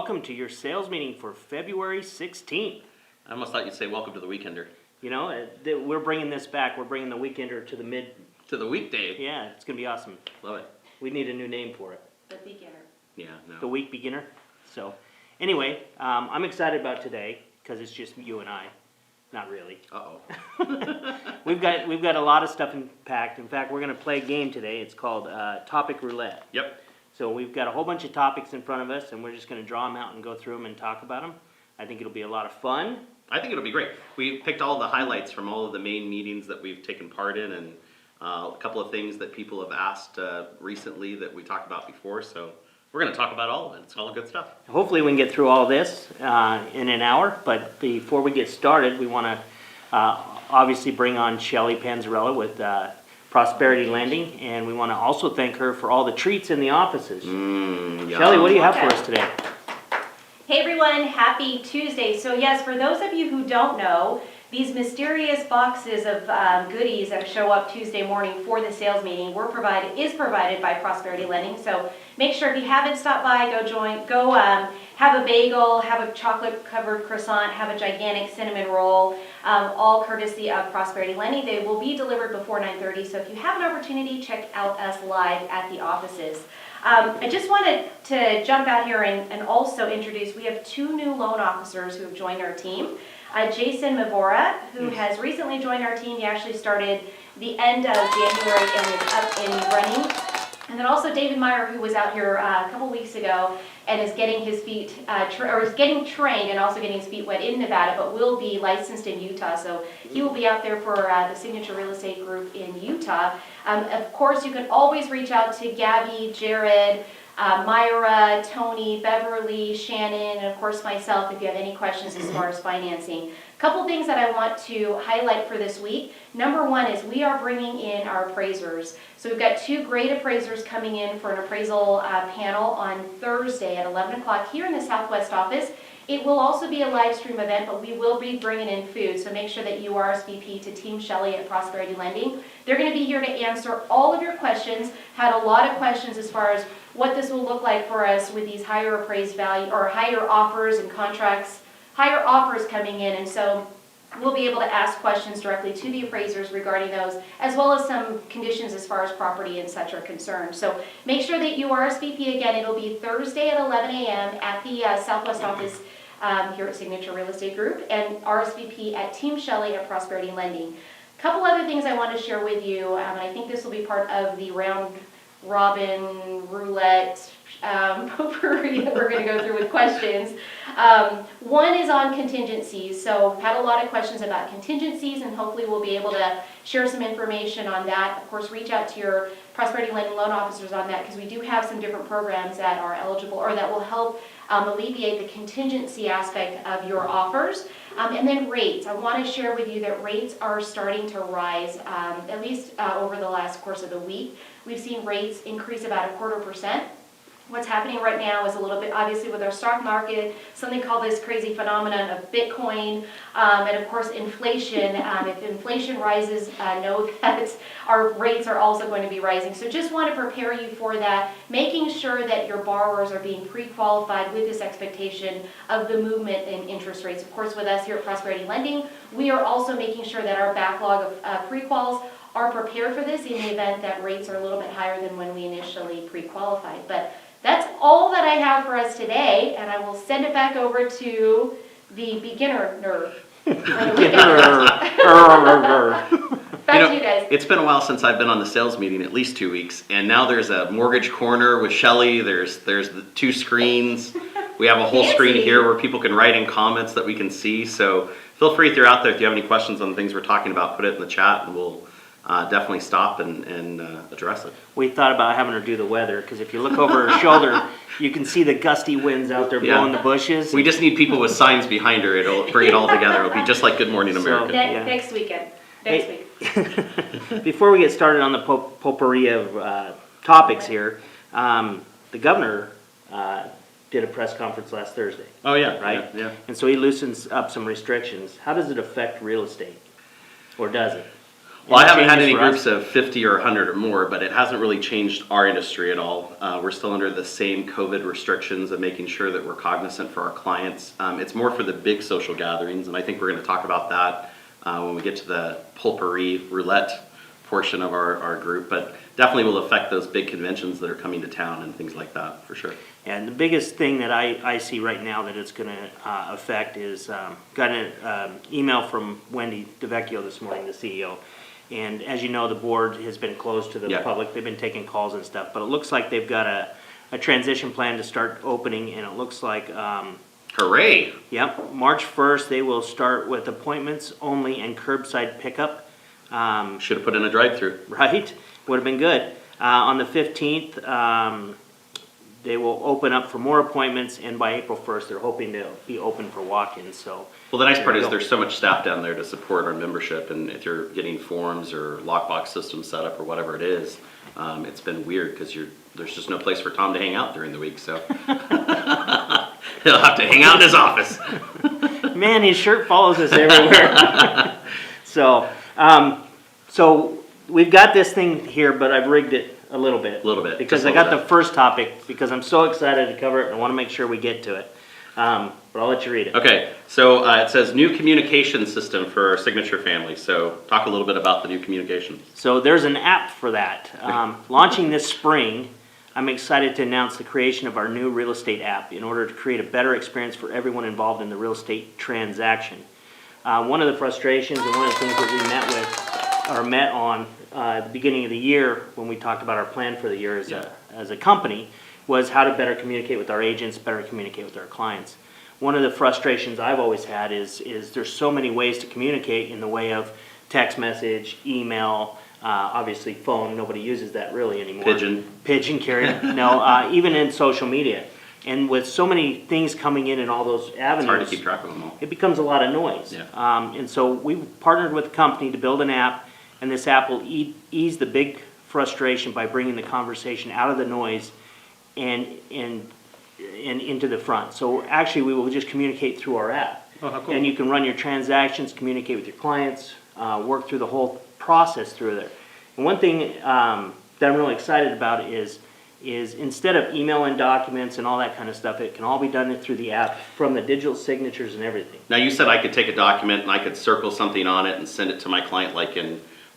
welcome to your sales meeting for February 16th. I almost thought you'd say welcome to the weekender. You know, we're bringing this back. We're bringing the weekender to the mid. To the weekday. Yeah, it's going to be awesome. Love it. We need a new name for it. The beginner. Yeah, no. The week beginner. So, anyway, I'm excited about today because it's just you and I. Not really. Uh-oh. We've got a lot of stuff packed. In fact, we're going to play a game today. It's called Topic Roulette. Yep. So we've got a whole bunch of topics in front of us, and we're just going to draw them out and go through them and talk about them. I think it'll be a lot of fun. I think it'll be great. We picked all the highlights from all of the main meetings that we've taken part in, and a couple of things that people have asked recently that we talked about before. So we're going to talk about all of it. It's all good stuff. Hopefully we can get through all this in an hour, but before we get started, we want to obviously bring on Shelly Panzarella with Prosperity Lending, and we want to also thank her for all the treats in the offices. Shelly, what do you have for us today? Hey everyone, happy Tuesday. So yes, for those of you who don't know, these mysterious boxes of goodies that show up Tuesday morning for the sales meeting is provided by Prosperity Lending. So make sure if you haven't stopped by, go have a bagel, have a chocolate covered croissant, have a gigantic cinnamon roll, all courtesy of Prosperity Lending. They will be delivered before 9:30. So if you have an opportunity, check out us live at the offices. I just wanted to jump out here and also introduce, we have two new loan officers who have joined our team. Jason Mavora, who has recently joined our team. He actually started the end of January and is up and running. And then also David Meyer, who was out here a couple weeks ago and is getting his feet, is getting trained and also getting his feet wet in Nevada, but will be licensed in Utah. So he will be out there for the Signature Real Estate Group in Utah. Of course, you can always reach out to Gabby, Jared, Myra, Tony, Beverly, Shannon, and of course myself if you have any questions as far as financing. A couple things that I want to highlight for this week. Number one is we are bringing in our appraisers. So we've got two great appraisers coming in for an appraisal panel on Thursday at 11 o'clock here in the Southwest office. It will also be a live stream event, but we will be bringing in food, so make sure that you RSVP to Team Shelly at Prosperity Lending. They're going to be here to answer all of your questions. Had a lot of questions as far as what this will look like for us with these higher appraised value or higher offers and contracts, higher offers coming in, and so we'll be able to ask questions directly to the appraisers regarding those, as well as some conditions as far as property and such are concerned. So make sure that you RSVP again. It'll be Thursday at 11 a.m. at the Southwest office here at Signature Real Estate Group, and RSVP at Team Shelly at Prosperity Lending. A couple other things I want to share with you, and I think this will be part of the round robin roulette potpourri that we're going to go through with questions. One is on contingencies. So I've had a lot of questions about contingencies, and hopefully we'll be able to share some information on that. Of course, reach out to your Prosperity Lending loan officers on that, because we do have some different programs that are eligible or that will help alleviate the contingency aspect of your offers. And then rates. I want to share with you that rates are starting to rise, at least over the last course of the week. We've seen rates increase about 0.25%. What's happening right now is a little bit, obviously, with our stock market, something called this crazy phenomenon of Bitcoin, and of course inflation. If inflation rises, know that our rates are also going to be rising. So just want to prepare you for that, making sure that your borrowers are being pre-qualified with this expectation of the movement in interest rates. Of course, with us here at Prosperity Lending, we are also making sure that our backlog of pre-quals are prepared for this in the event that rates are a little bit higher than when we initially pre-qualified. But that's all that I have for us today, and I will send it back over to the beginner nerve. Back to you guys. It's been a while since I've been on the sales meeting, at least 2 weeks, and now there's a mortgage corner with Shelly. There's the two screens. We have a whole screen here where people can write in comments that we can see. So feel free if you're out there, if you have any questions on the things we're talking about, put it in the chat, and we'll definitely stop and address it. We thought about having her do the weather, because if you look over her shoulder, you can see the gusty winds out there blowing the bushes. We just need people with signs behind her. It'll bring it all together. It'll be just like Good Morning America. Next weekend. Next week. Before we get started on the potpourri of topics here, the governor did a press conference last Thursday. Oh yeah, right? Yeah. And so he loosens up some restrictions. How does it affect real estate? Or does it? Well, I haven't had changes any for us? groups of 50 or 100 or more, but it hasn't really changed our industry at all. We're still under the same COVID restrictions and making sure that we're cognizant for our clients. It's more for the big social gatherings, and I think we're going to talk about that when we get to the potpourri roulette portion of our group, but definitely will affect those big conventions that are coming to town and things like that, for sure. And the biggest thing that I see right now that it's going to affect is, got an email from Wendy DeVecchio this morning, the CEO. And as you know, the board has been closed to the Yeah. public. They've been taking calls and stuff, but it looks like they've got a transition plan to start opening, and it looks like, Hooray! yep, March 1st, they will start with appointments only and curbside pickup. Should have put in a drive-through. Right? Would have been good. On the 15th, they will open up for more appointments, and by April 1st, they're hoping to be open for walk-ins, so. Well, the nice part There you is go. there's so much staff down there to support our membership, and if you're getting forms or lockbox systems set up or whatever it is, it's been weird because there's just no place for Tom to hang out during the week, so. He'll have to hang out in his office. Man, his shirt follows us everywhere. So we've got this thing here, but I've rigged it a little bit. A little bit, Because just a I got little the bit. first topic, because I'm so excited to cover it, and I want to make sure we get to it. But I'll let you read it. Okay, so it says new communication system for our signature family. So talk a little bit about the new communications. So there's an app for that. Launching this spring, I'm excited to announce the creation of our new real estate app in order to create a better experience for everyone involved in the real estate transaction. One of the frustrations and one of the things that we met on at the beginning of the year when we talked about our plan for the year as a company was how to better communicate with our agents, better communicate with our clients. One of the frustrations I've always had is there's so many ways to communicate in the way of text message, email, obviously phone. Nobody uses that really anymore. Pigeon carrier. No, even in social media. And with so many things coming in all those avenues, It's hard to keep track of them all. it becomes a lot of noise. Yeah. And so we've partnered with a company to build an app, and this app will ease the big frustration by bringing the conversation out of the noise and into the front. So actually, we will just communicate through our app. Oh, how cool. And you can run your transactions, communicate with your clients, work through the whole process through there. And one thing that I'm really excited about is instead of emailing documents and all that kind of stuff, it can all be done through the app from the digital signatures and everything. Now you said I could take a document and I could circle something on it and send it to my client,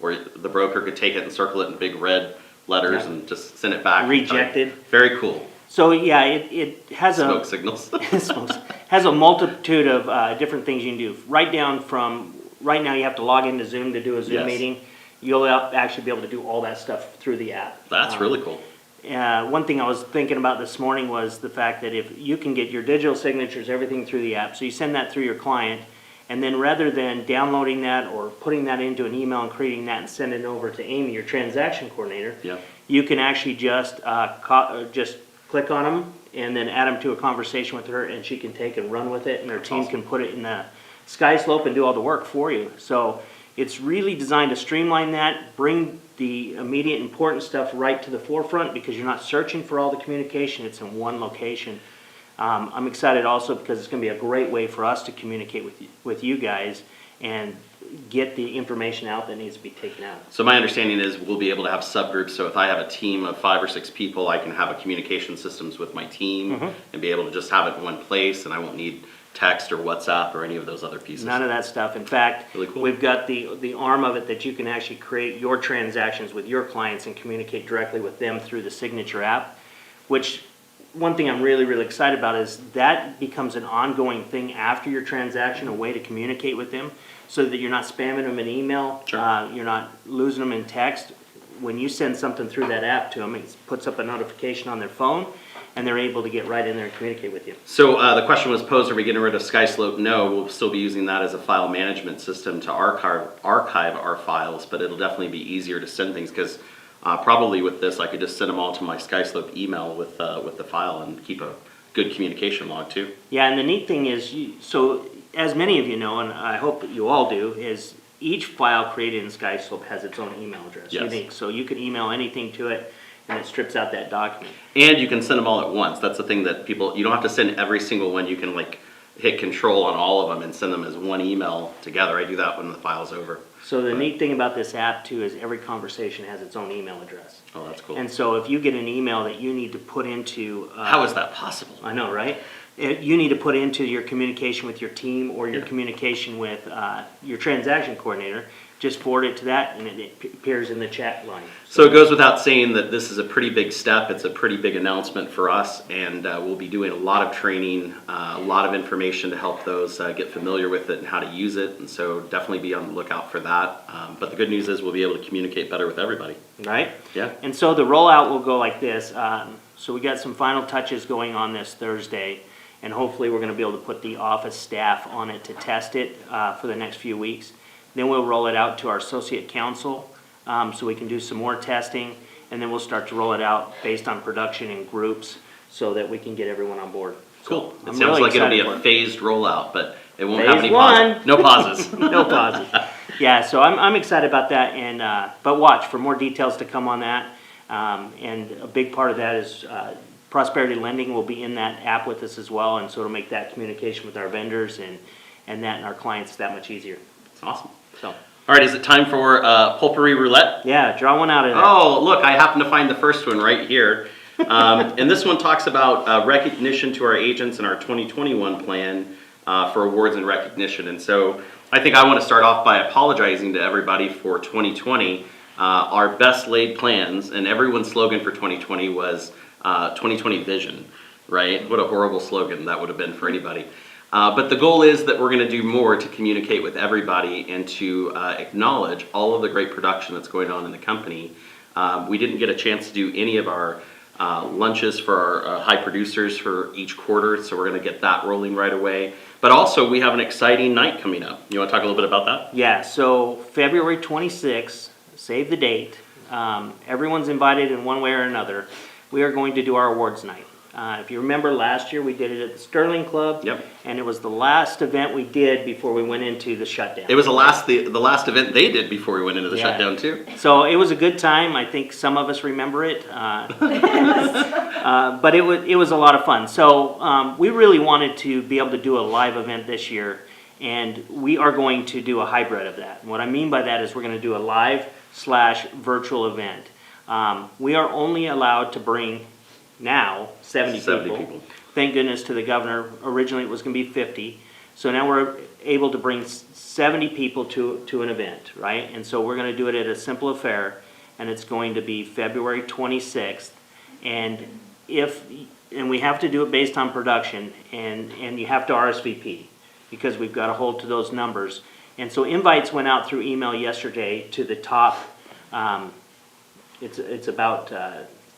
or the broker could take it and circle it in big red letters Yeah. and just send it back. Rejected. Very cool. So yeah, it has Smoke signals. has a multitude of different things you can do. Right now you have to log into Zoom to do a Zoom Yes. meeting. You'll actually be able to do all that stuff through the app. That's really cool. One thing I was thinking about this morning was the fact that if you can get your digital signatures, everything through the app, so you send that through your client, and then rather than downloading that or putting that into an email and creating that and sending it over to Amy, your transaction coordinator, Yeah. you can actually just click on them and then add them to a conversation with her, and she can take and run with it, and her team Awesome. can put it in the SkySlope and do all the work for you. So it's really designed to streamline that, bring the immediate important stuff right to the forefront because you're not searching for all the communication, it's in one location. I'm excited also because it's going to be a great way for us to communicate with you guys and get the information out that needs to be taken out. So my understanding is we'll be able to have subgroups. So if I have a team of 5 or 6 people, I can have a communication systems with my team and be able to just have it in one place, and I won't need text or WhatsApp or any of those other pieces. None of that stuff. In fact, Really cool. we've got the arm of it that you can actually create your transactions with your clients and communicate directly with them through the signature app, which one thing I'm really, really excited about is that becomes an ongoing thing after your transaction, a way to communicate with them so that you're not spamming them in email, Sure. you're not losing them in text. When you send something through that app to them, it puts up a notification on their phone, and they're able to get right in there and communicate with you. So the question was posed, are we getting rid of SkySlope? No, we'll still be using that as a file management system to archive our files, but it'll definitely be easier to send things because probably with this I could just send them all to my SkySlope email with the file and keep a good communication log too. Yeah, and the neat thing is, so as many of you know, and I hope that you all do, is each file created in SkySlope has its own email address, Yes. unique. So you can email anything to it, and it strips out that document. And you can send them all at once. That's the thing that you don't have to send every single one. You can hit control on all of them and send them as one email together. I do that when the file's over. So the neat thing about this app too is every conversation has its own email address. Oh, that's cool. And so if you get an email that you need to put into... How is that possible? I know, right? You need to put into your communication with your team or your Yeah. communication with your transaction coordinator, just forward it to that and it appears in the chat line. So it goes without saying that this is a pretty big step. It's a pretty big announcement for us, and we'll be doing a lot of training, a lot of information to help those get familiar with it and how to use it. And so definitely be on the lookout for that. But the good news is we'll be able to communicate better with everybody. Right? Yeah. And so the rollout will go like this. So we got some final touches going on this Thursday, and hopefully we're going to be able to put the office staff on it to test it for the next few weeks. Then we'll roll it out to our associate council so we can do some more testing, and then we'll start to roll it out based on production in groups so that we can get everyone on board. Cool. So It I'm sounds really like it'll be excited a for it. phased rollout, but it won't have Phase any one. pauses. No pauses. No pauses. Yeah, so I'm excited about that, and but watch for more details to come on that. And a big part of that is Prosperity Lending will be in that app with us as well, and so it'll make that communication with our vendors and that and our clients that much easier. It's awesome. So All right, is it time for Potpourri Roulette? yeah, draw one out of there. Oh, look, I happen to find the first one right here. And this one talks about recognition to our agents in our 2021 plan for awards and recognition. And so I think I want to start off by apologizing to everybody for 2020. Our best laid plans, and everyone's slogan for 2020 was 2020 vision, right? What a horrible slogan that would have been for anybody. But the goal is that we're going to do more to communicate with everybody and to acknowledge all of the great production that's going on in the company. We didn't get a chance to do any of our lunches for our high producers for each quarter, so we're going to get that rolling right away. But also, we have an exciting night coming up. You want to talk a little bit about that? Yeah, so February 26th, save the date. Everyone's invited in one way or another. We are going to do our awards night. If you remember last year, we did it at the Sterling Club. Yep. And it was the last event we did before we went into the shutdown. It was the last event they did before we went into the Yeah. shutdown too. So it was a good time. I think some of us remember it. But it was a lot of fun. So we really wanted to be able to do a live event this year. And we are going to do a hybrid of that. And what I mean by that is we're going to do a live/virtual event. We are only allowed to bring now 70 people. Thank goodness to the governor. Originally it was going to be 50. So now we're able to bring 70 people to an event, right? And so we're going to do it at a simple affair, and it's going to be February 26th. And we have to do it based on production, and you have to RSVP because we've got to hold to those numbers. And so invites went out through email yesterday to the top. It's about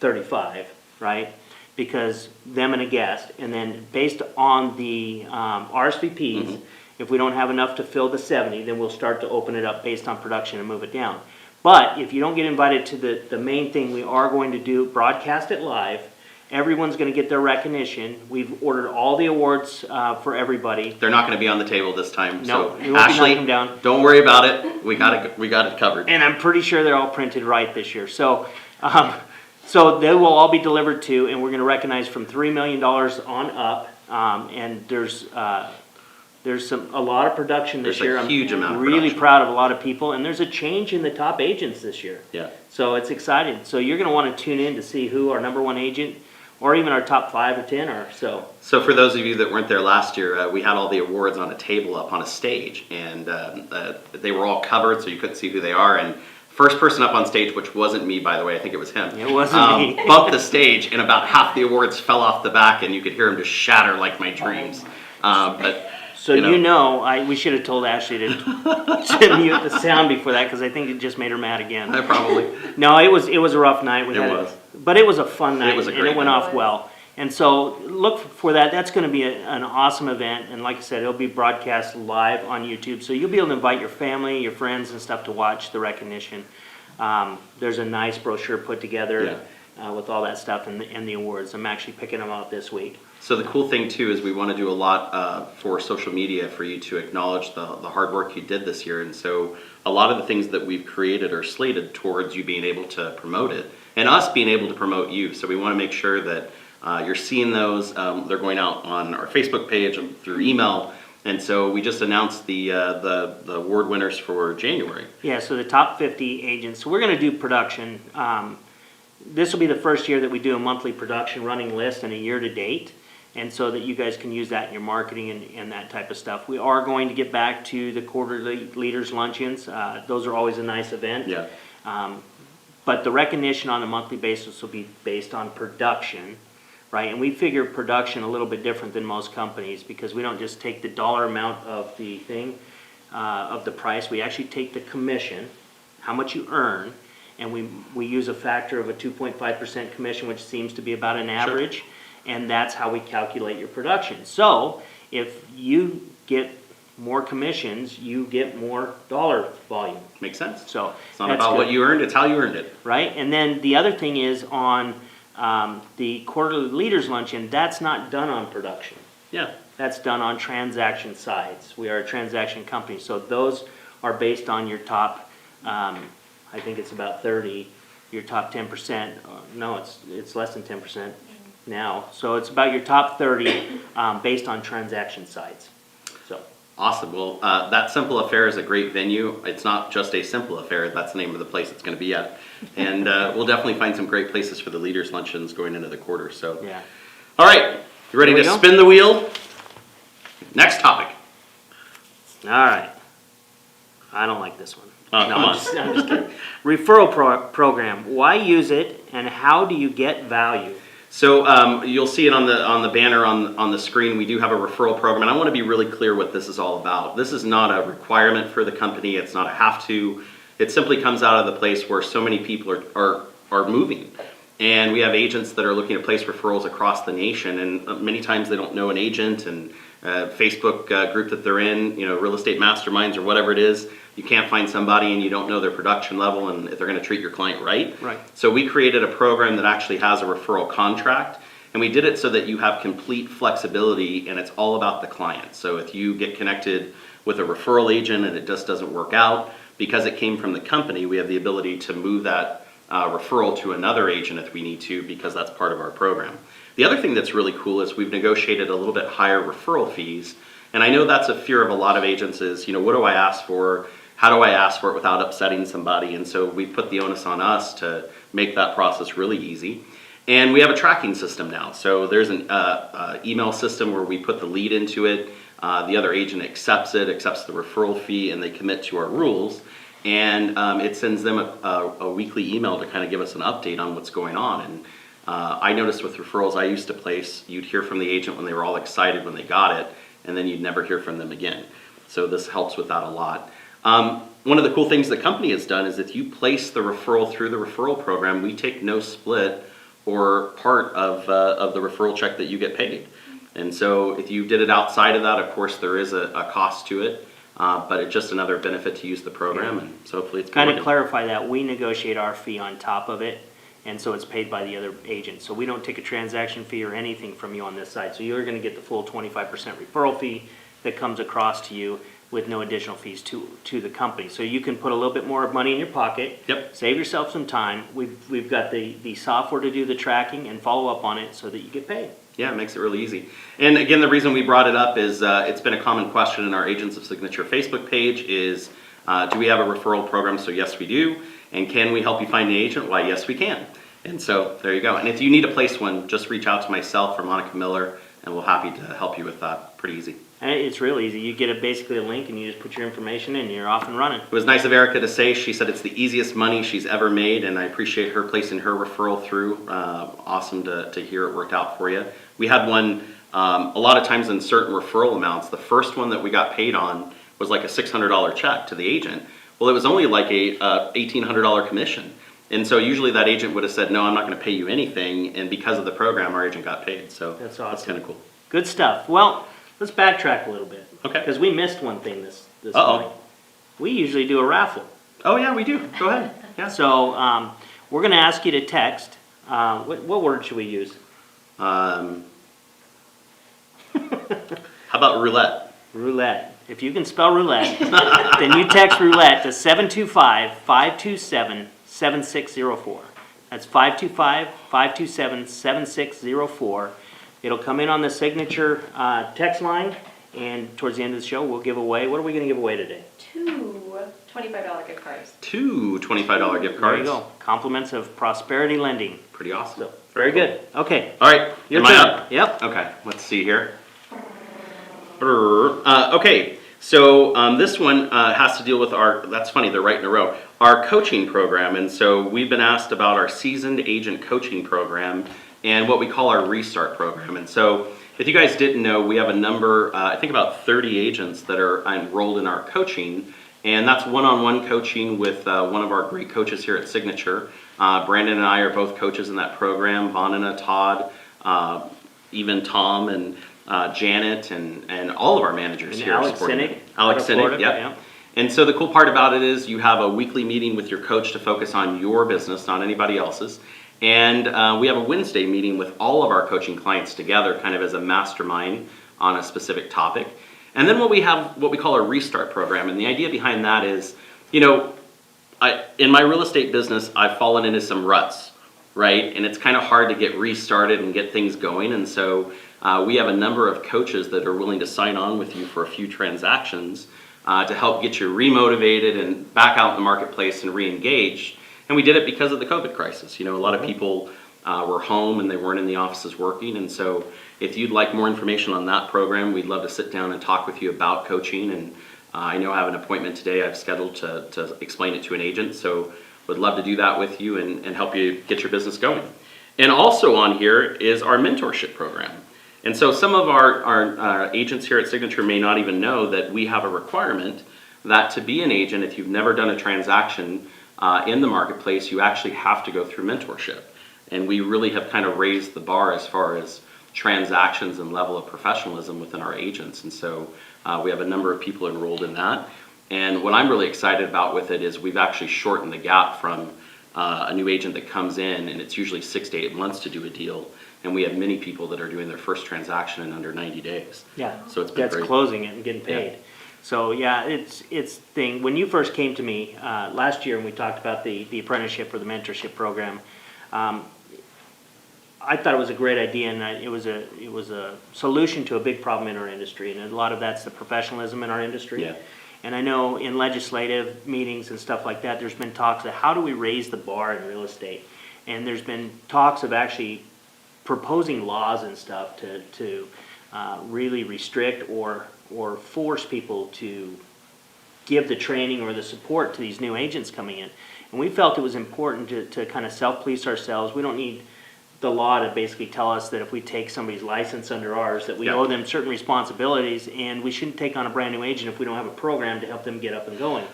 35, right? Because them and a guest, and then based on the RSVPs, if we don't have enough to fill the 70, then we'll start to open it up based on production and move it down. But if you don't get invited to the main thing, we are going to do broadcast it live. Everyone's going to get their recognition. We've ordered all the awards for everybody. They're not going to be on the table this time. No, so we won't be Ashley, knocking them down. don't worry about it. We got it covered. And I'm pretty sure they're all printed right this year. So they will all be delivered to, and we're going to recognize from $3 million on up. And there's a lot of production this There's a year. huge amount of really production. proud of a lot of people, and there's a change in the top agents this year. Yeah. So it's exciting. So you're going to want to tune in to see who our number one agent, or even our top 5 or 10 are. So for those of you that weren't there last year, we had all the awards on a table up on a stage, and they were all covered, so you couldn't see who they are. And first person up on stage, which wasn't me, by the way, I think it was him. It wasn't me. Bumped the stage, and about half the awards fell off the back, and you could hear him just shatter like my dreams. So we should have told Ashley to mute the sound before that, because I think it just made her mad again. Probably. No, it was a rough night. But it was a fun night, was a and great it went night. off well. And so look for that. That's going to be an awesome event. And like I said, it'll be broadcast live on YouTube. So you'll be able to invite your family, your friends and stuff to watch the recognition. There's a nice brochure put together with all that stuff and the awards. I'm actually picking them out this week. So the cool thing too is we want to do a lot for social media for you to acknowledge the hard work you did this year. And so a lot of the things that we've created are slated towards you being able to promote it and us being able to promote you. So we want to make sure that you're seeing those. They're going out on our Facebook page and through email. And so we just announced the award winners for January. Yeah, so the top 50 agents. So we're going to do production. This will be the first year that we do a monthly production running list and a year to date. And so that you guys can use that in your marketing and that type of stuff. We are going to get back to the quarterly leaders luncheons. Those are always a nice event. Yeah. But the recognition on a monthly basis will be based on production, right? And we figure production a little bit different than most companies because we don't just take the dollar amount of the thing, of the price. We actually take the commission, how much you earn, and we use a factor of a 2.5% commission, which seems to be about an average. Sure. And that's how we calculate your production. So if you get more commissions, you get more dollar volume. Makes sense. So it's not about what you earned, it's how you earned it. Right, and then the other thing is on the quarterly leaders luncheon, that's not done on production. Yeah. That's done on transaction sides. We are a transaction company, so those are based on your top, I think it's about 30, your top 10%. No, it's less than 10% now. So it's about your top 30 based on transaction sides. So. Awesome. Well, that Simple Affair is a great venue. It's not just a Simple Affair. That's the name of the place it's going to be at. And we'll definitely find some great places for the leaders luncheons going into the quarter. So, yeah. All right. You ready to spin the wheel? Next topic. All right. I don't like this one. No, come on. I'm just kidding. Referral program. Why use it, and how do you get value? So you'll see it on the banner on the screen. We do have a referral program, and I want to be really clear what this is all about. This is not a requirement for the company. It's not a have to. It simply comes out of the place where so many people are moving, and we have agents that are looking to place referrals across the nation, and many times they don't know an agent, and Facebook group that they're in, real estate masterminds or whatever it is. You can't find somebody and you don't know their production level and if they're going to treat your client right. Right. So we created a program that actually has a referral contract, and we did it so that you have complete flexibility and it's all about the client. So if you get connected with a referral agent and it just doesn't work out, because it came from the company, we have the ability to move that referral to another agent if we need to, because that's part of our program. The other thing that's really cool is we've negotiated a little bit higher referral fees, and I know that's a fear of a lot of agents is, what do I ask for? How do I ask for it without upsetting somebody? And so we put the onus on us to make that process really easy. And we have a tracking system now. So there's an email system where we put the lead into it. The other agent accepts the referral fee, and they commit to our rules. And it sends them a weekly email to kind of give us an update on what's going on. And I noticed with referrals I used to place, you'd hear from the agent when they were all excited when they got it, and then you'd never hear from them again. So this helps with that a lot. One of the cool things the company has done is if you place the referral through the referral program, we take no split or part of the referral check that you get paid. And so if you did it outside of that, of course, there is a cost to it, but it's just another benefit to use the program. And so hopefully it's kind of clarify that we negotiate our fee on top of it, and so it's paid by the other agent. So we don't take a transaction fee or anything from you on this side. So you're going to get the full 25% referral fee that comes across to you, with no additional fees to the company. So you can put a little bit more money in your pocket, Yep. Save yourself some time. We've got the software to do the tracking and follow up on it so that you get paid. Yeah, it makes it really easy. And again, the reason we brought it up is it's been a common question in our Agents of Signature Facebook page is, do we have a referral program? So yes, we do. And can we help you find an agent? Why, yes, we can. And so there you go. And if you need to place one, just reach out to myself or Monica Miller, and we're happy to help you with that. Pretty easy. And it's real easy. You get basically a link and you just put your information in and you're off and running. It was nice of Erica to say, she said it's the easiest money she's ever made, and I appreciate her placing her referral through. Awesome to hear it worked out for you. We had one, a lot of times in certain referral amounts, the first one that we got paid on was like a $600 check to the agent. Well, it was only like a $1,800 commission. And so usually that agent would have said, no, I'm not going to pay you anything. And because of the program, our agent got paid. So that's awesome. That's kind of cool. Good stuff. Well, let's backtrack a little bit. Okay. Because we missed one thing this morning. We usually do a raffle. Oh, yeah, we do. Go ahead. Yeah. So we're going to ask you to text. What word should we use? How about roulette? Roulette. If you can spell roulette, then you text roulette to 725-527-7604. That's 525-527-7604. It'll come in on the signature text line, And towards the end of the show, we'll give away, what are we going to give away today? 2 $25 gift cards. 2 $25 gift There cards. you go. Compliments of Prosperity Lending. Pretty awesome. So, very good. Okay. All right, Your am turn. I up? Yep. Okay, let's see here. Okay, so this one has to deal with our, that's funny, they're right in a row, our coaching program. And so we've been asked about our seasoned agent coaching program and what we call our restart program. And so if you guys didn't know, we have a number, I think about 30 agents that are enrolled in our coaching. And that's one-on-one coaching with one of our great coaches here at Signature. Brandon and I are both coaches in that program, Vanana, Todd, even Tom and Janet and all of our managers And here. Alex supporting Sinek it. Alex out of Sinek, Florida, yep. yeah. And so the cool part about it is you have a weekly meeting with your coach to focus on your business, not anybody else's. And we have a Wednesday meeting with all of our coaching clients together, kind of as a mastermind on a specific topic. And then we have what we call our restart program. And the idea behind that is, you know, in my real estate business, I've fallen into some ruts, right? And it's kind of hard to get restarted and get things going. And so we have a number of coaches that are willing to sign on with you for a few transactions to help get you remotivated and back out in the marketplace and re-engaged. And we did it because of the COVID crisis. You know, a lot of people were home and they weren't in the offices working. And so if you'd like more information on that program, we'd love to sit down and talk with you about coaching. And I know I have an appointment today I've scheduled to explain it to an agent. So would love to do that with you and help you get your business going. And also on here is our mentorship program. And so some of our agents here at Signature may not even know that we have a requirement that to be an agent, if you've never done a transaction in the marketplace, you actually have to go through mentorship. And we really have kind of raised the bar as far as transactions and level of professionalism within our agents. And so we have a number of people enrolled in that. And what I'm really excited about with it is we've actually shortened the gap from a new agent that comes in, and it's usually 6 to 8 months to do a deal. And we have many people that are doing their first transaction in under 90 days. Yeah. So it's been That's great. closing it and getting Yeah. paid. So yeah, it's thing. When you first came to me last year and we talked about the apprenticeship or the mentorship program, I thought it was a great idea, and it was a solution to a big problem in our industry, and a lot of that's the professionalism in our industry. Yeah. And I know in legislative meetings and stuff like that, there's been talks of how do we raise the bar in real estate, and there's been talks of actually proposing laws and stuff to really restrict or force people to give the training or the support to these new agents coming in. And we felt it was important to kind of self-police ourselves. We don't need the law to basically tell us that if we take somebody's license under ours, that we Yeah. owe them certain responsibilities, and we shouldn't take on a brand new agent if we don't have a program to help them get up and going.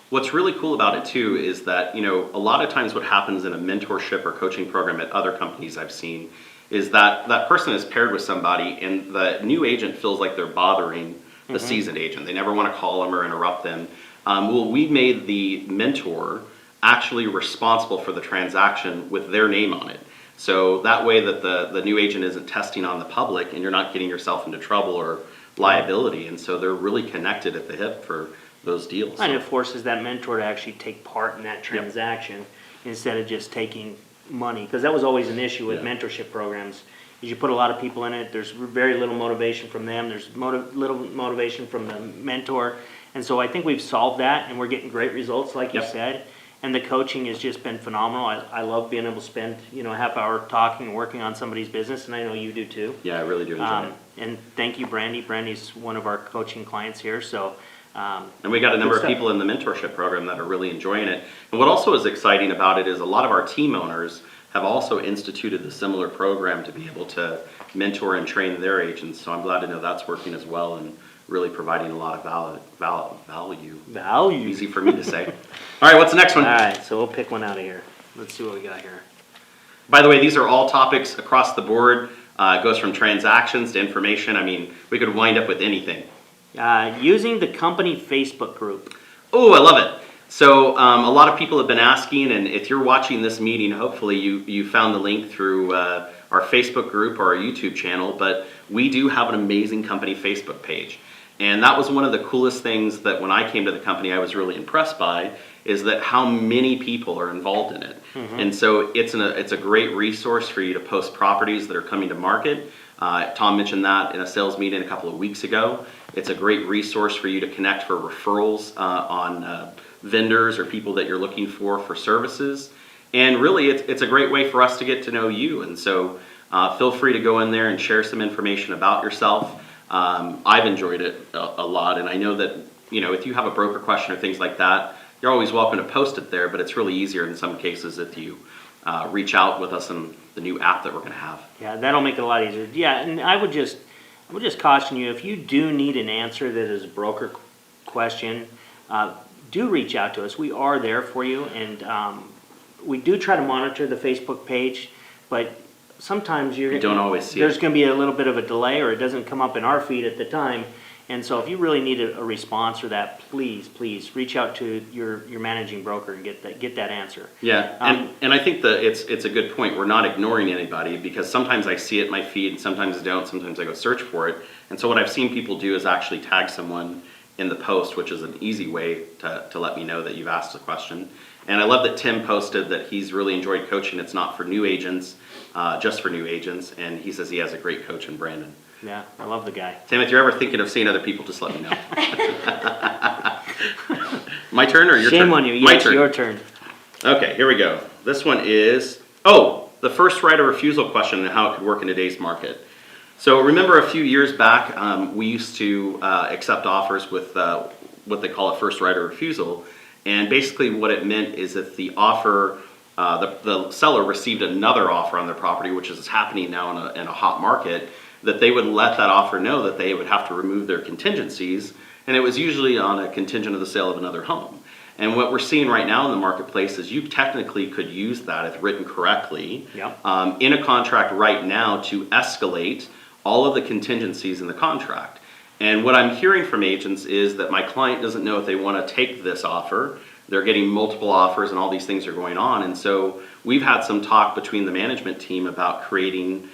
What's really cool about it too is that, you know, a lot of times what happens in a mentorship or coaching program at other companies I've seen is that that person is paired with somebody and the new agent feels like they're bothering the seasoned agent. They never want to call them or interrupt them. Well, we made the mentor actually responsible for the transaction with their name on it. So that way that the new agent isn't testing on the public and you're not getting yourself into trouble or liability. And so they're really connected at the hip for those deals. And it forces that mentor to actually take part in that transaction instead of just taking money. Because that was always an issue with Yeah. mentorship programs. Is you put a lot of people in it, there's very little motivation from them, there's little motivation from the mentor. And so I think we've solved that and we're getting great results like you Yep. said. And the coaching has just been phenomenal. I love being able to spend, a half hour talking and working on somebody's business, and I know you do too. Yeah, I really do enjoy it. And thank you, Brandy. Brandy's one of our coaching clients here, so. And we got a number good of people in the mentorship program that are really enjoying it. And what also is exciting about it is a lot of our team owners have also instituted the similar program to be able to mentor and train their agents. So I'm glad to know that's working as well and really providing a lot of value. Value. Easy for me to say. All right, what's the next one? All right, so we'll pick one out of here. Let's see what we got here. By the way, these are all topics across the board. It goes from transactions to information. I mean, we could wind up with anything. Using the company Facebook group. Oh, I love it. So a lot of people have been asking, and if you're watching this meeting, hopefully you found the link through our Facebook group or our YouTube channel, but we do have an amazing company Facebook page. And that was one of the coolest things that when I came to the company I was really impressed by, is that how many people are involved in it. And so it's a great resource for you to post properties that are coming to market. Tom mentioned that in a sales meeting a couple of weeks ago. It's a great resource for you to connect for referrals on vendors or people that you're looking for services. And really, it's a great way for us to get to know you. And so feel free to go in there and share some information about yourself. I've enjoyed it a lot, and I know that if you have a broker question or things like that, you're always welcome to post it there, but it's really easier in some cases if you reach out with us in the new app that we're going to have. Yeah, that'll make it a lot easier. Yeah, and I would just caution you, if you do need an answer that is a broker question, do reach out to us. We are there for you, and we do try to monitor the Facebook page, but sometimes You don't always see there's it. going to be a little bit of a delay, or it doesn't come up in our feed at the time. And so if you really need a response for that, please reach out to your managing broker and get that answer. Yeah, and I think that it's a good point. We're not ignoring anybody, because sometimes I see it in my feed and sometimes I don't. Sometimes I go search for it. And so what I've seen people do is actually tag someone in the post, which is an easy way to let me know that you've asked a question. And I love that Tim posted that he's really enjoyed coaching. It's not for new agents, just for new agents. And he says he has a great coach in Brandon. Yeah, I love the guy. Tim, if you're ever thinking of seeing other people, just let me know. My turn or your turn? Shame on you. My Yes, turn. your turn. Okay, here we go. This one is, the first right of refusal question and how it could work in today's market. So remember a few years back, we used to accept offers with what they call a first right of refusal. And basically what it meant is that the offer, the seller received another offer on their property, which is happening now in a hot market, that they would let that offer know that they would have to remove their contingencies. And it was usually on a contingent of the sale of another home. And what we're seeing right now in the marketplace is you technically could use that, if written correctly, Yep. in a contract right now to escalate all of the contingencies in the contract. And what I'm hearing from agents is that my client doesn't know if they want to take this offer. They're getting multiple offers and all these things are going on. And so we've had some talk between the management team about creating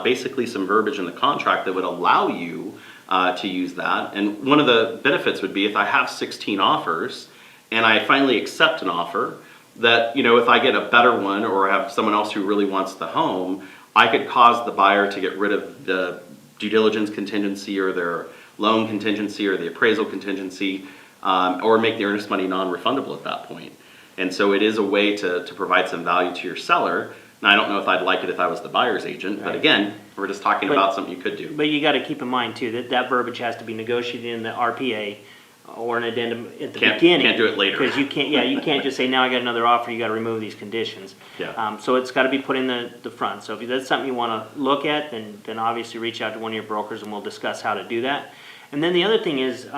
basically some verbiage in the contract that would allow you to use that. And one of the benefits would be if I have 16 offers and I finally accept an offer, that if I get a better one or have someone else who really wants the home, I could cause the buyer to get rid of the due diligence contingency or their loan contingency or the appraisal contingency, or make the earnest money non-refundable at that point. And so it is a way to provide some value to your seller. Now, I don't know if I'd like it if I was the buyer's agent, but again, we're just talking about something you could do. But you got to keep in mind too that verbiage has to be negotiated in the RPA or an addendum at the beginning. Can't do it later. Because you can't just say, now I got another offer, you got to remove these conditions. Yeah. So it's got to be put in the front. So if that's something you want to look at, then obviously reach out to one of your brokers and we'll discuss how to do that. And then the other thing is,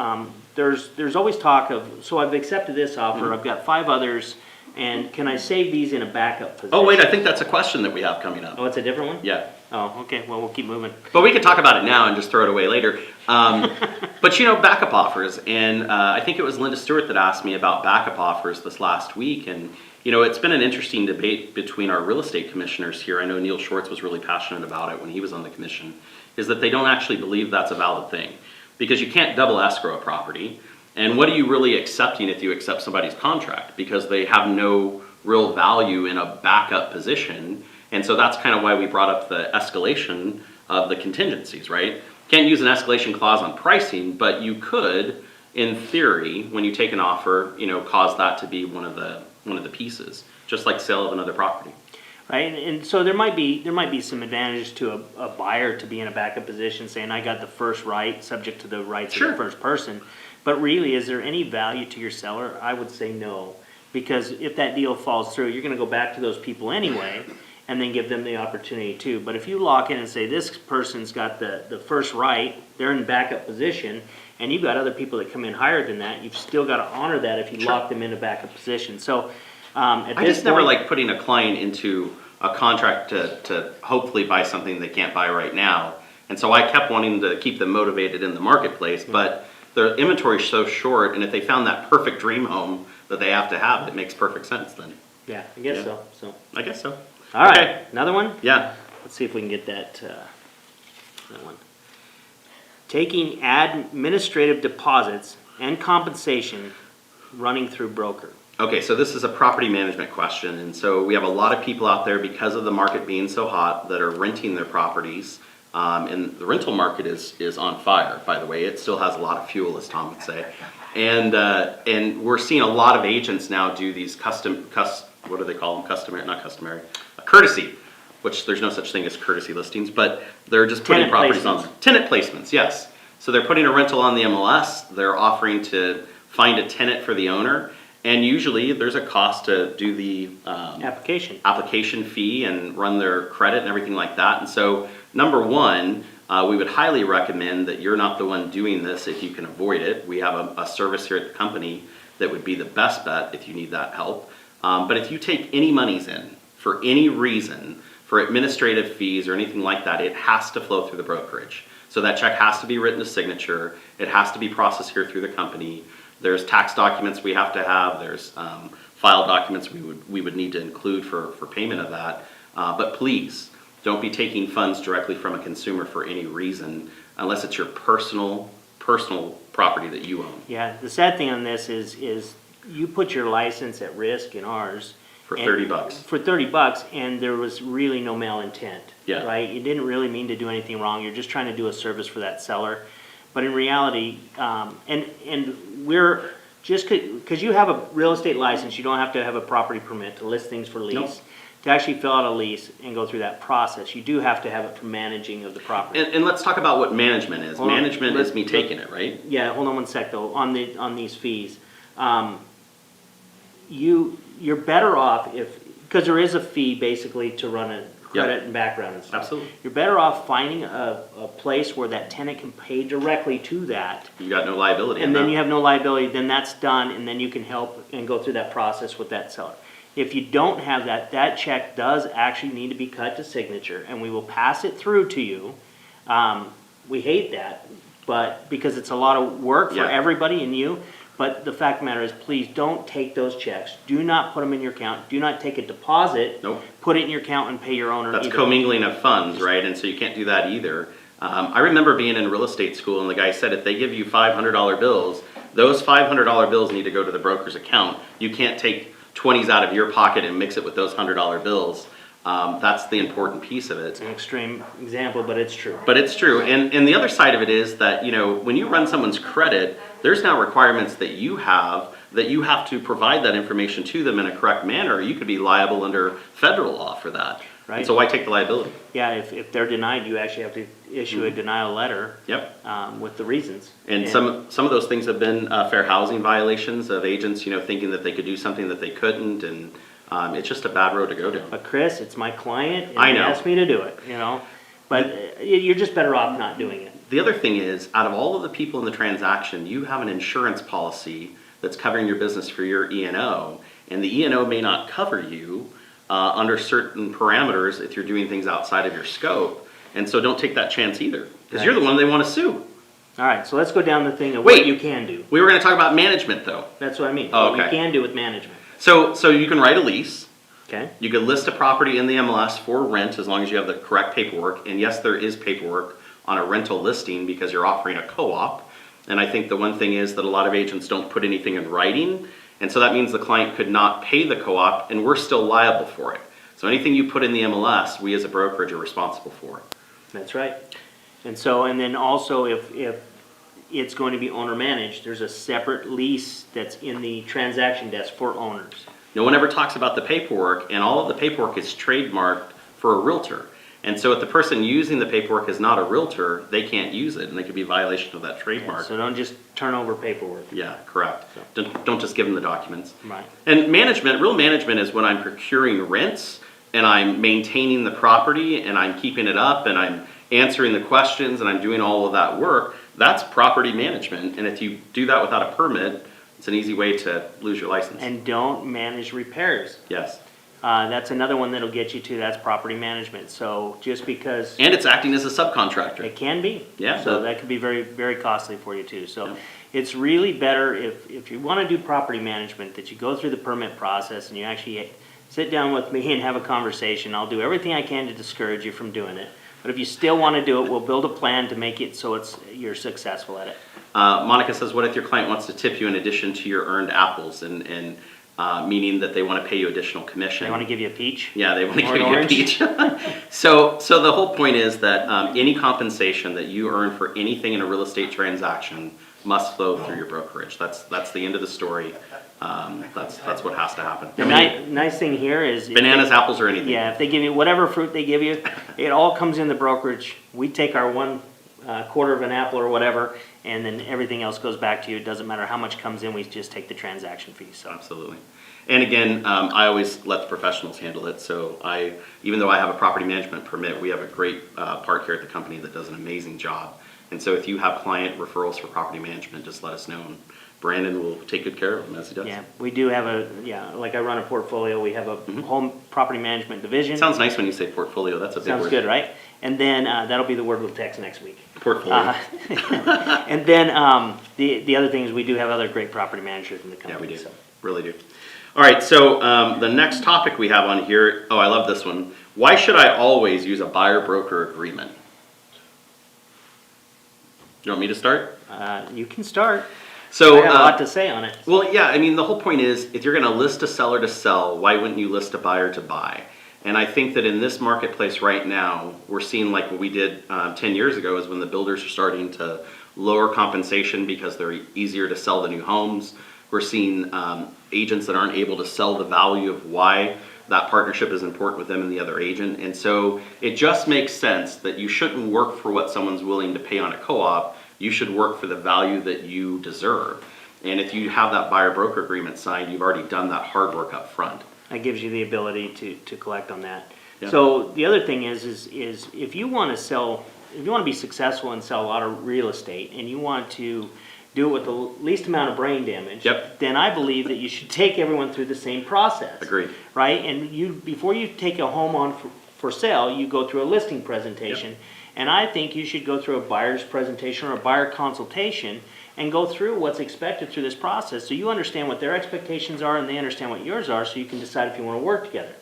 there's always talk of, so I've accepted this offer, I've got 5 others, and can I save these in a backup position? Oh, wait, I think that's a question that we have coming up. Oh, it's a different one? Yeah. Oh, okay, well, we'll keep moving. But we could talk about it now and just throw it away later. But backup offers, and I think it was Linda Stewart that asked me about backup offers this last week, and it's been an interesting debate between our real estate commissioners here. I know Neil Schwartz was really passionate about it when he was on the commission, is that they don't actually believe that's a valid thing. Because you can't double escrow a property, and what are you really accepting if you accept somebody's contract? Because they have no real value in a backup position. And so that's kind of why we brought up the escalation of the contingencies, right? Can't use an escalation clause on pricing, but you could, in theory, when you take an offer, cause that to be one of the pieces, just like sale of another property. Right, and so there might be some advantage to a buyer to be in a backup position, saying I got the first right, subject to the rights of the first person. But really, is there any value to your seller? I would say no, because if that deal falls through, you're going to go back to those people anyway, and then give them the opportunity too. But if you lock in and say this person's got the first right, they're in backup position, and you've got other people that come in higher than that, you've still got to honor that if you lock them in a backup position. So I just never like putting a client into a contract to hopefully buy something they can't buy right now. And so I kept wanting to keep them motivated in the marketplace, but the inventory is so short, and if they found that perfect dream home that they have to have, it makes perfect sense then. Yeah, I guess so. I guess so. All right, Okay. another one? Yeah. Let's see if we can get that one. Taking administrative deposits and compensation running through broker. Okay, so this is a property management question, and so we have a lot of people out there, because of the market being so hot, that are renting their properties And the rental market is on fire, by the way. It still has a lot of fuel, as Tom would say. And we're seeing a lot of agents now do these what do they call them? Customary, not customary, courtesy, which there's no such thing as courtesy listings, but they're just putting Tenant properties placements. on. Tenant placements, yes. So they're putting a rental on the MLS. They're offering to find a tenant for the owner. And usually there's a cost to do the application fee and run their credit and everything like that. And so, number one, we would highly recommend that you're not the one doing this if you can avoid it. We have a service here at the company that would be the best bet if you need that help. But if you take any monies in for any reason, for administrative fees or anything like that, it has to flow through the brokerage. So that check has to be written to signature. It has to be processed here through the company. There's tax documents we have to have. There's file documents we would need to include for payment of that. But please, don't be taking funds directly from a consumer for any reason unless it's your personal property that you own. Yeah, the sad thing on this is you put your license at risk in ours. For $30. For $30, and there was really no malintent. Yeah. Right? You didn't really mean to do anything wrong. You're just trying to do a service for that seller. But in reality, and we're just because you have a real estate license, you don't have to have a property permit to list things for lease. Nope. To actually fill out a lease and go through that process, you do have to have it for managing of the property. And let's talk about what management is. Hold on. Management is me taking it, right? Yeah, hold on one sec though. On these fees, you're better off because there is a fee basically to run a credit and background and stuff. Absolutely. You're better off finding a place where that tenant can pay directly to that. You got no liability. And then you have no liability, then that's done, and then you can help and go through that process with that seller. If you don't have that, that check does actually need to be cut to signature, and we will pass it through to you. We hate that, but because it's a lot of work for everybody and you. But the fact of the matter is, please don't take those checks. Do not put them in your account. Do not take a deposit. Nope. Put it in your account and pay your owner. That's either. commingling of funds, right? And so you can't do that either. I remember being in real estate school, and the guy said if they give you $500 bills, those $500 bills need to go to the broker's account. You can't take 20s out of your pocket and mix it with those $100 bills. That's the important piece of it. It's an extreme example, but it's true. But it's true. And the other side of it is that, when you run someone's credit, there's now requirements that you have to provide that information to them in a correct manner. You could be liable under federal law for that. Right. And so why take the liability? Yeah, if they're denied, you actually have to issue a denial letter. Yep. With the reasons. And some of those things have been fair housing violations of agents, thinking that they could do something that they couldn't, and it's just a bad road to go down. But Chris, it's my client, and I he know. asked me to do it, But you're just better off not doing it. The other thing is, out of all of the people in the transaction, you have an insurance policy that's covering your business for your E&O, and the E&O may not cover you under certain parameters if you're doing things outside of your scope. And so don't take that chance either, because you're the one they want to sue. All right, so let's go down the thing of Wait. what you can do. We were going to talk about management, though. That's what I mean. Oh, What okay. you can do with management. So you can write a lease. Okay? You could list a property in the MLS for rent as long as you have the correct paperwork. And yes, there is paperwork on a rental listing because you're offering a co-op. And I think the one thing is that a lot of agents don't put anything in writing. And so that means the client could not pay the co-op, and we're still liable for it. So anything you put in the MLS, we as a brokerage are responsible for. That's right. And then also if it's going to be owner managed, there's a separate lease that's in the transaction desk for owners. No one ever talks about the paperwork, and all of the paperwork is trademarked for a realtor. And so if the person using the paperwork is not a realtor, they can't use it, and they could be a violation of that trademark. So don't just turn over paperwork. Yeah, correct. Don't just give them the documents. Right. And real management is when I'm procuring rents, and I'm maintaining the property, and I'm keeping it up, and I'm answering the questions, and I'm doing all of that work. That's property management, and if you do that without a permit, it's an easy way to lose your license. And don't manage repairs. Yes. That's another one that'll get you to, that's property management. So just because And it's acting as a subcontractor. it can be. Yeah. So that could be very, very costly for you too. So Yeah. it's really better if you want to do property management that you go through the permit process and you actually sit down with me and have a conversation. I'll do everything I can to discourage you from doing it. But if you still want to do it, we'll build a plan to make it so you're successful at it. Monica says, what if your client wants to tip you in addition to your earned apples? And meaning that they want to pay you additional commission. They want to give you a peach? Yeah, they want to Or give an you a orange? peach. So the whole point is that any compensation that you earn for anything in a real estate transaction must flow through your brokerage. That's the end of the story. That's what has to happen. The nice thing here is... if Bananas, apples, or anything. Yeah, if they give you whatever fruit they give you, it all comes in the brokerage. We take our one quarter of an apple or whatever, and then everything else goes back to you. It doesn't matter how much comes in, we just take the transaction fee. So Absolutely. And again, I always let the professionals handle it. So even though I have a property management permit, we have a great part here at the company that does an amazing job. And so if you have client referrals for property management, just let us know. And Brandon will take good care of them as he does. yeah, we do have like I run a portfolio. We have a home property management division. Sounds nice when you say portfolio. That's a big word. Sounds good, right? And then that'll be the word we'll text next week. Portfolio. And then the other thing is we do have other great property managers in the company. Yeah, we do. So. Really do. All right, so the next topic we have on here, I love this one. Why should I always use a buyer-broker agreement? You want me to start? You can start. So, I got a lot to say on it. Well, yeah, I mean, the whole point is, if you're going to list a seller to sell, why wouldn't you list a buyer to buy? And I think that in this marketplace right now, we're seeing like what we did 10 years ago is when the builders are starting to lower compensation because they're easier to sell the new homes. We're seeing agents that aren't able to sell the value of why that partnership is important with them and the other agent. And so it just makes sense that you shouldn't work for what someone's willing to pay on a co-op. You should work for the value that you deserve. And if you have that buyer-broker agreement signed, you've already done that hard work up front. That gives you the ability to collect on that. Yeah. So the other thing is if you want to sell, if you want to be successful and sell a lot of real estate and you want to do it with the least amount of brain damage, Yep. then I believe that you should take everyone through the same process. Agreed. Right? And before you take a home on for sale, you go through a listing presentation. Yep. And I think you should go through a buyer's presentation or a buyer consultation and go through what's expected through this process so you understand what their expectations are and they understand what yours are so you can decide if you want to work together.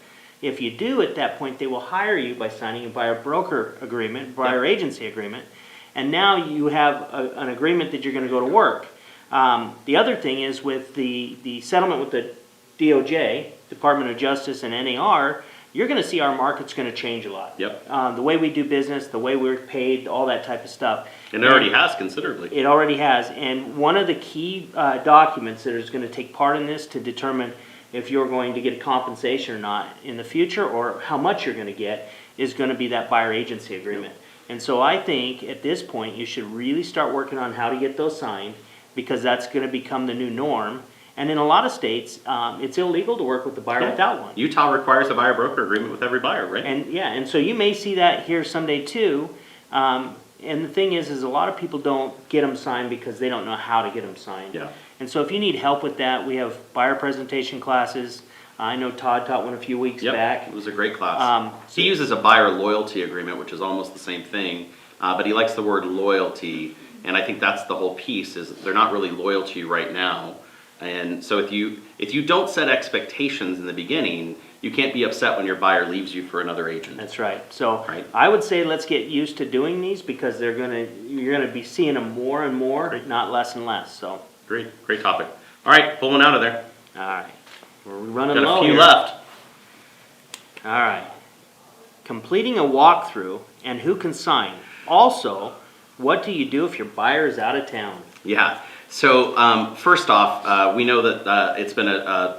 If you do, at that point, they will hire you by signing a buyer-broker agreement, buyer-agency agreement, and now you have an agreement that you're going to go to work. The other thing is with the settlement with the DOJ, Department of Justice, and NAR, you're going to see our market's going to change a lot. Yep. The way we do business, the way we're paid, all that type of stuff. And it already has considerably. It already has. And one of the key documents that is going to take part in this to determine if you're going to get compensation or not in the future or how much you're going to get is going to be that buyer agency agreement. And so I think at this point you should really start working on how to get those signed because that's going to become the new norm. And in a lot of states, it's illegal to work with the buyer without one. Utah requires a buyer-broker agreement with every buyer, right? And so you may see that here someday too. And the thing is a lot of people don't get them signed because they don't know how to get them signed. Yeah. And so if you need help with that, we have buyer presentation classes. I know Todd taught one a few weeks back. It was a great class. He uses a buyer loyalty agreement, which is almost the same thing, but he likes the word loyalty, and I think that's the whole piece, is they're not really loyal to you right now. And so if you don't set expectations in the beginning, you can't be upset when your buyer leaves you for another agent. That's right. So Right. I would say let's get used to doing these because you're gonna be seeing them more and more, Right. not less and less. So Great topic. All right, pull one out of there. all right, we're running Got low a few here. left. All right, completing a walkthrough and who can sign. Also, what do you do if your buyer is out of town? Yeah. So first off, we know that it's been a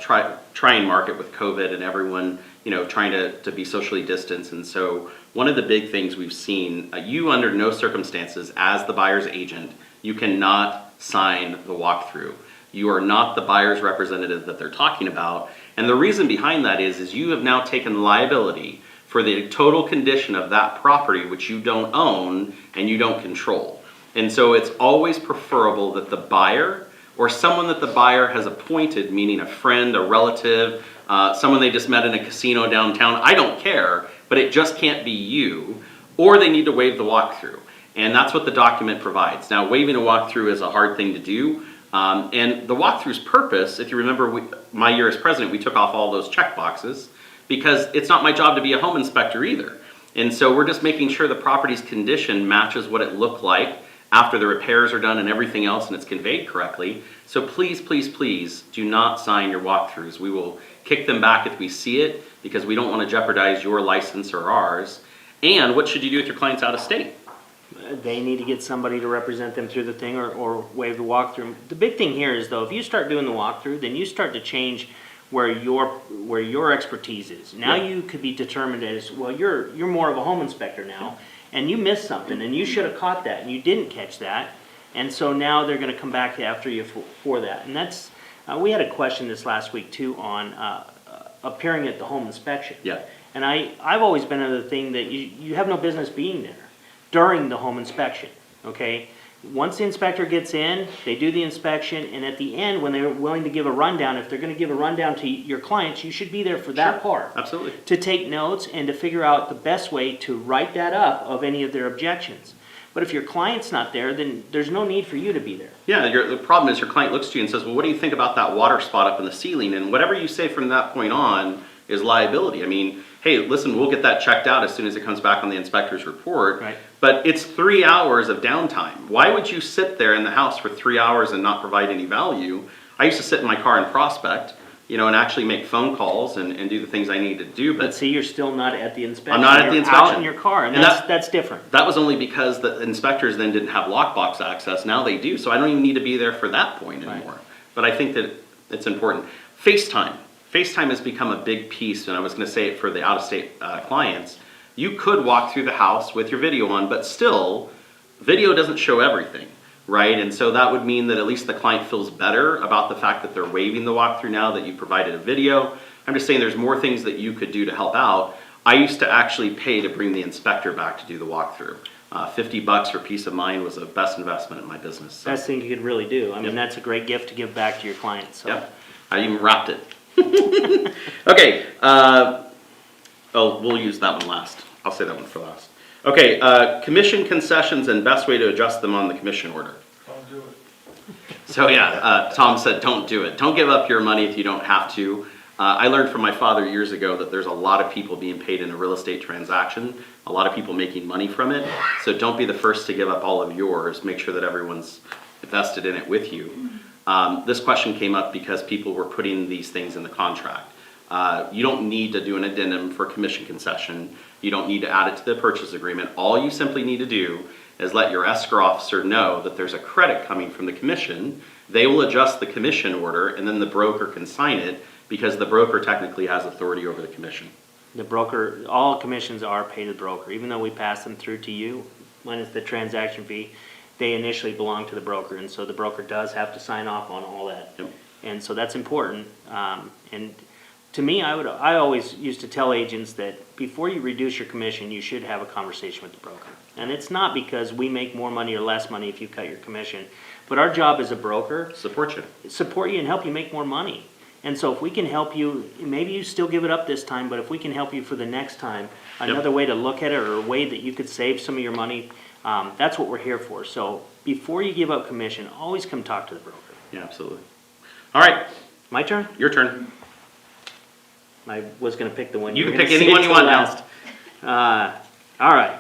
trying market with COVID and everyone, trying to be socially distanced. And so one of the big things we've seen, you under no circumstances as the buyer's agent, you cannot sign the walkthrough. You are not the buyer's representative that they're talking about. And the reason behind that is you have now taken liability for the total condition of that property which you don't own and you don't control. And so it's always preferable that the buyer or someone that the buyer has appointed, meaning a friend, a relative, someone they just met in a casino downtown, I don't care, but it just can't be you, or they need to waive the walkthrough. And that's what the document provides. Now, waiving a walkthrough is a hard thing to do. And the walkthrough's purpose, if you remember my year as president, we took off all those check boxes because it's not my job to be a home inspector either. And so we're just making sure the property's condition matches what it looked like after the repairs are done and everything else and it's conveyed correctly. So please, please, please do not sign your walkthroughs. We will kick them back if we see it because we don't want to jeopardize your license or ours. And what should you do with your clients out of state? They need to get somebody to represent them through the thing or waive the walkthrough. The big thing here is though, if you start doing the walkthrough, then you start to change where your expertise is. Now you could be determined as, well, you're more of a home inspector now, and you missed something, and you should have caught that, and you didn't catch that, and so now they're gonna come back after you for that. And that's, we had a question this last week too on appearing at the home inspection. Yeah. And I've always been of the thing that you have no business being there during the home inspection, okay? Once the inspector gets in, they do the inspection, and at the end, when they're willing to give a rundown, if they're gonna give a rundown to your clients, you should be there for that part. Absolutely. To take notes and to figure out the best way to write that up of any of their objections. But if your client's not there, then there's no need for you to be there. Yeah, the problem is your client looks to you and says, well, what do you think about that water spot up in the ceiling? And whatever you say from that point on is liability. I mean, hey, listen, we'll get that checked out as soon as it comes back on the inspector's report. Right. But it's 3 hours of downtime. Why would you sit there in the house for 3 hours and not provide any value? I used to sit in my car and prospect, and actually make phone calls and do the things I need to do. But see, you're still not at the inspection. I'm not at the You're inspection. out in your car, and And that's different. That was only because the inspectors then didn't have lockbox access. Now they do, so I don't even need to be there for that point anymore. Right. But I think that it's important. FaceTime. FaceTime has become a big piece, and I was going to say it for the out-of-state clients. You could walk through the house with your video on, but still, video doesn't show everything, right? And so that would mean that at least the client feels better about the fact that they're waiving the walkthrough now that you provided a video. I'm just saying there's more things that you could do to help out. I used to actually pay to bring the inspector back to do the walkthrough. $50 for peace of mind was the best investment in my business. So. Best thing you could really do. I mean, that's a great gift to give back to your clients. So. Yep, I even wrapped it. Okay, we'll use that one last. I'll say that one for last. Okay, commission concessions and best way to adjust them on the commission order. Don't do it. So yeah, Tom said don't do it. Don't give up your money if you don't have to. I learned from my father years ago that there's a lot of people being paid in a real estate transaction, a lot of people making money from it. So don't be the first to give up all of yours. Make sure that everyone's invested in it with you. This question came up because people were putting these things in the contract. You don't need to do an addendum for commission concession. You don't need to add it to the purchase agreement. All you simply need to do is let your escrow officer know that there's a credit coming from the commission. They will adjust the commission order, and then the broker can sign it because the broker technically has authority over the commission. The broker, all commissions are paid to the broker, even though we pass them through to you. When it's the transaction fee, they initially belong to the broker, and so the broker does have to sign off on all that. Yep. And so that's important. And to me, I always used to tell agents that before you reduce your commission, you should have a conversation with the broker. And it's not because we make more money or less money if you cut your commission, but our job as a broker, Support you. support you and help you make more money. And so if we can help you, maybe you still give it up this time, but if we can help you for the next time, another way to look at it or a way that you could save some of your money, that's what we're here for. So before you give up commission, always come talk to the broker. Yeah, absolutely. All right, My turn? your turn. I was gonna pick the one. You were can gonna pick say anyone you till want last. All right.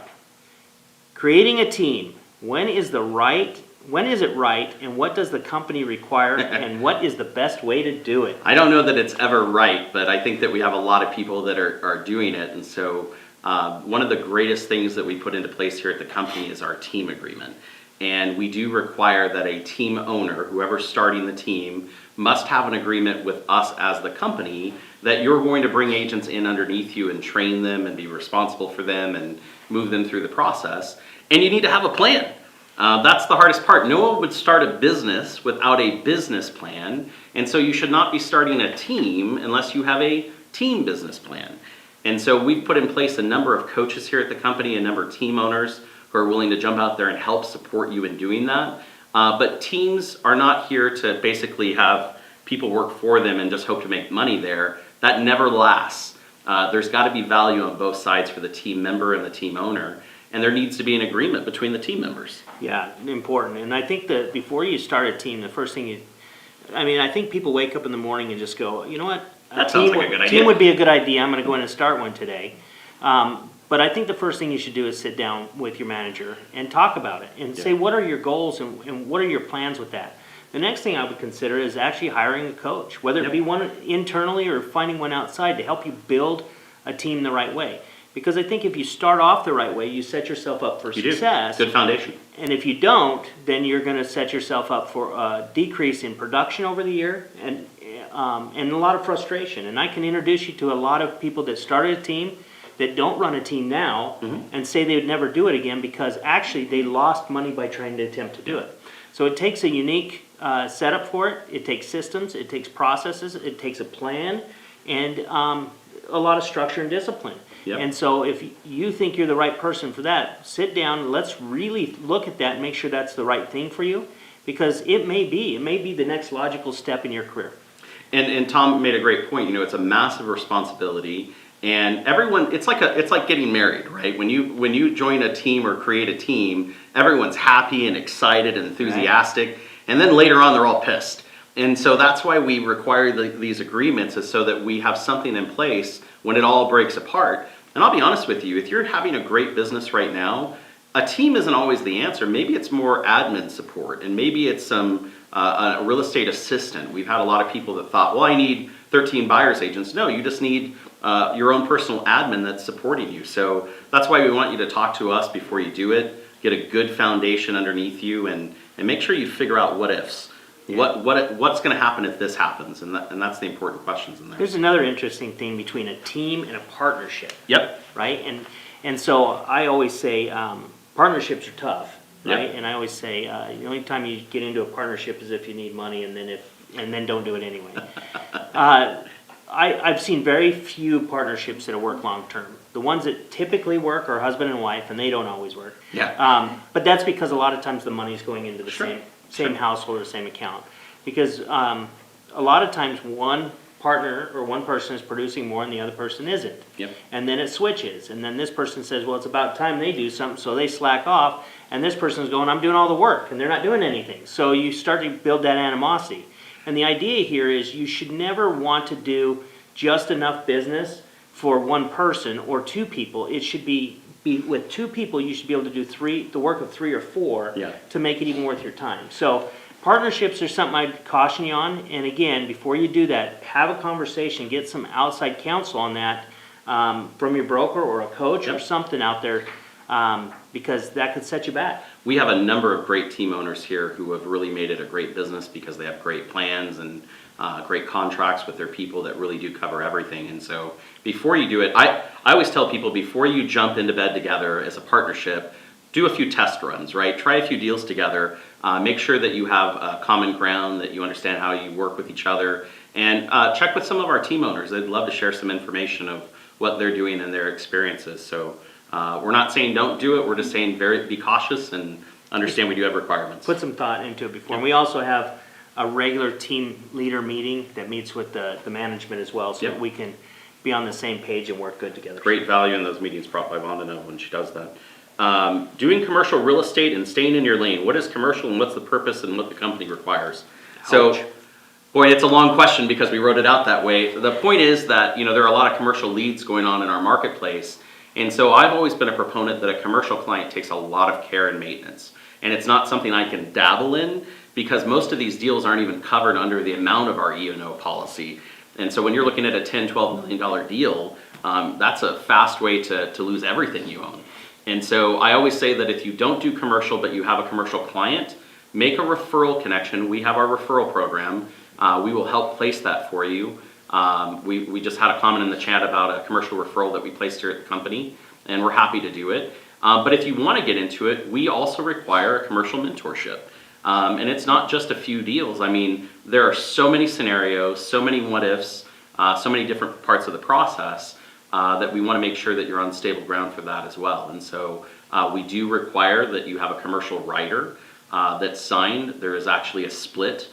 Creating a team. When is it right, and what does the company require, and what is the best way to do it? I don't know that it's ever right, but I think that we have a lot of people that are doing it. And so one of the greatest things that we put into place here at the company is our team agreement. And we do require that a team owner, whoever's starting the team, must have an agreement with us as the company that you're going to bring agents in underneath you and train them and be responsible for them and move them through the process. And you need to have a plan. That's the hardest part. No one would start a business without a business plan. And so you should not be starting a team unless you have a team business plan. And so we've put in place a number of coaches here at the company, a number of team owners who are willing to jump out there and help support you in doing that. But teams are not here to basically have people work for them and just hope to make money there. That never lasts. There's got to be value on both sides for the team member and the team owner. And there needs to be an agreement between the team members. Yeah, important. And I think that before you start a team, the first thing I think people wake up in the morning and just go, you know what? That sounds like a good idea. Team would be a good idea. I'm going to go in and start one today. But I think the first thing you should do is sit down with your manager and talk about it and say, what are your goals and what are your plans with that? The next thing I would consider is actually hiring a coach, whether it be one internally or finding one outside to help you build a team the right way. Because I think if you start off the right way, you set yourself up for success. Good foundation. And if you don't, then you're going to set yourself up for a decrease in production over the year and a lot of frustration. And I can introduce you to a lot of people that started a team that don't run a team now and say they would never do it again because actually they lost money by trying to attempt to do it. So it takes a unique setup for it. It takes systems, it takes processes, it takes a plan, and a lot of structure and discipline. Yep. And so if you think you're the right person for that, sit down, let's really look at that and make sure that's the right thing for you, because it may be the next logical step in your career. And Tom made a great point. It's a massive responsibility, and everyone. It's like getting married, right? When you join a team or create a team, everyone's happy and excited and enthusiastic, and then later on they're all pissed. And so that's why we require these agreements, is so that we have something in place when it all breaks apart. And I'll be honest with you, if you're having a great business right now, a team isn't always the answer. Maybe it's more admin support, and maybe it's some a real estate assistant. We've had a lot of people that thought, well, I need 13 buyer's agents. No, you just need your own personal admin that's supporting you. So that's why we want you to talk to us before you do it, get a good foundation underneath you, and make sure you figure out what ifs. Yeah. What's going to happen if this happens, and that's the important questions in there. There's another interesting thing between a team and a partnership. Yep. Right, and so I always say partnerships are tough, right? Yep. And I always say the only time you get into a partnership is if you need money, and then don't do it anyway. I've seen very few partnerships that work long term. The ones that typically work are husband and wife, and they don't always work. Yeah. But that's because a lot of times the money's going into the same household or same account. Because a lot of times one partner or one person is producing more and the other person isn't. Yep. And then it switches. And then this person says, well, it's about time they do something, so they slack off. And this person's going, I'm doing all the work, and they're not doing anything. So you start to build that animosity. And the idea here is you should never want to do just enough business for one person or two people. It should be with two people, you should be able to do the work of 3 or 4 to make it even worth your time. So partnerships are something I'd caution you on. And again, before you do that, have a conversation, get some outside counsel on that from your broker or a coach or something out there, because that could set you back. We have a number of great team owners here who have really made it a great business because they have great plans and great contracts with their people that really do cover everything. And so before you do it, I always tell people, before you jump into bed together as a partnership, do a few test runs, right? Try a few deals together. Make sure that you have common ground, that you understand how you work with each other, and check with some of our team owners. They'd love to share some information of what they're doing and their experiences. So we're not saying don't do it. We're just saying be cautious and understand we do have requirements. Put some thought into it before. And we also have a regular team leader meeting that meets with the management as well, so that we can be on the same page and work good together. Great value in those meetings, brought by Vonda when she does that. Doing commercial real estate and staying in your lane. What is commercial and what's the purpose and what the company requires? So, boy, it's a long question because we wrote it out that way. The point is that there are a lot of commercial leads going on in our marketplace, and so I've always been a proponent that a commercial client takes a lot of care and maintenance, and it's not something I can dabble in because most of these deals aren't even covered under the amount of our E&O policy. And so when you're looking at a $10, $12 million deal, that's a fast way to lose everything you own. And so I always say that if you don't do commercial but you have a commercial client, make a referral connection. We have our referral program. We will help place that for you. We just had a comment in the chat about a commercial referral that we placed here at the company, and we're happy to do it. But if you want to get into it, we also require a commercial mentorship. And it's not just a few deals. I mean, there are so many scenarios, so many what ifs, so many different parts of the process that we want to make sure that you're on stable ground for that as well. And so we do require that you have a commercial writer that's signed. There is actually a split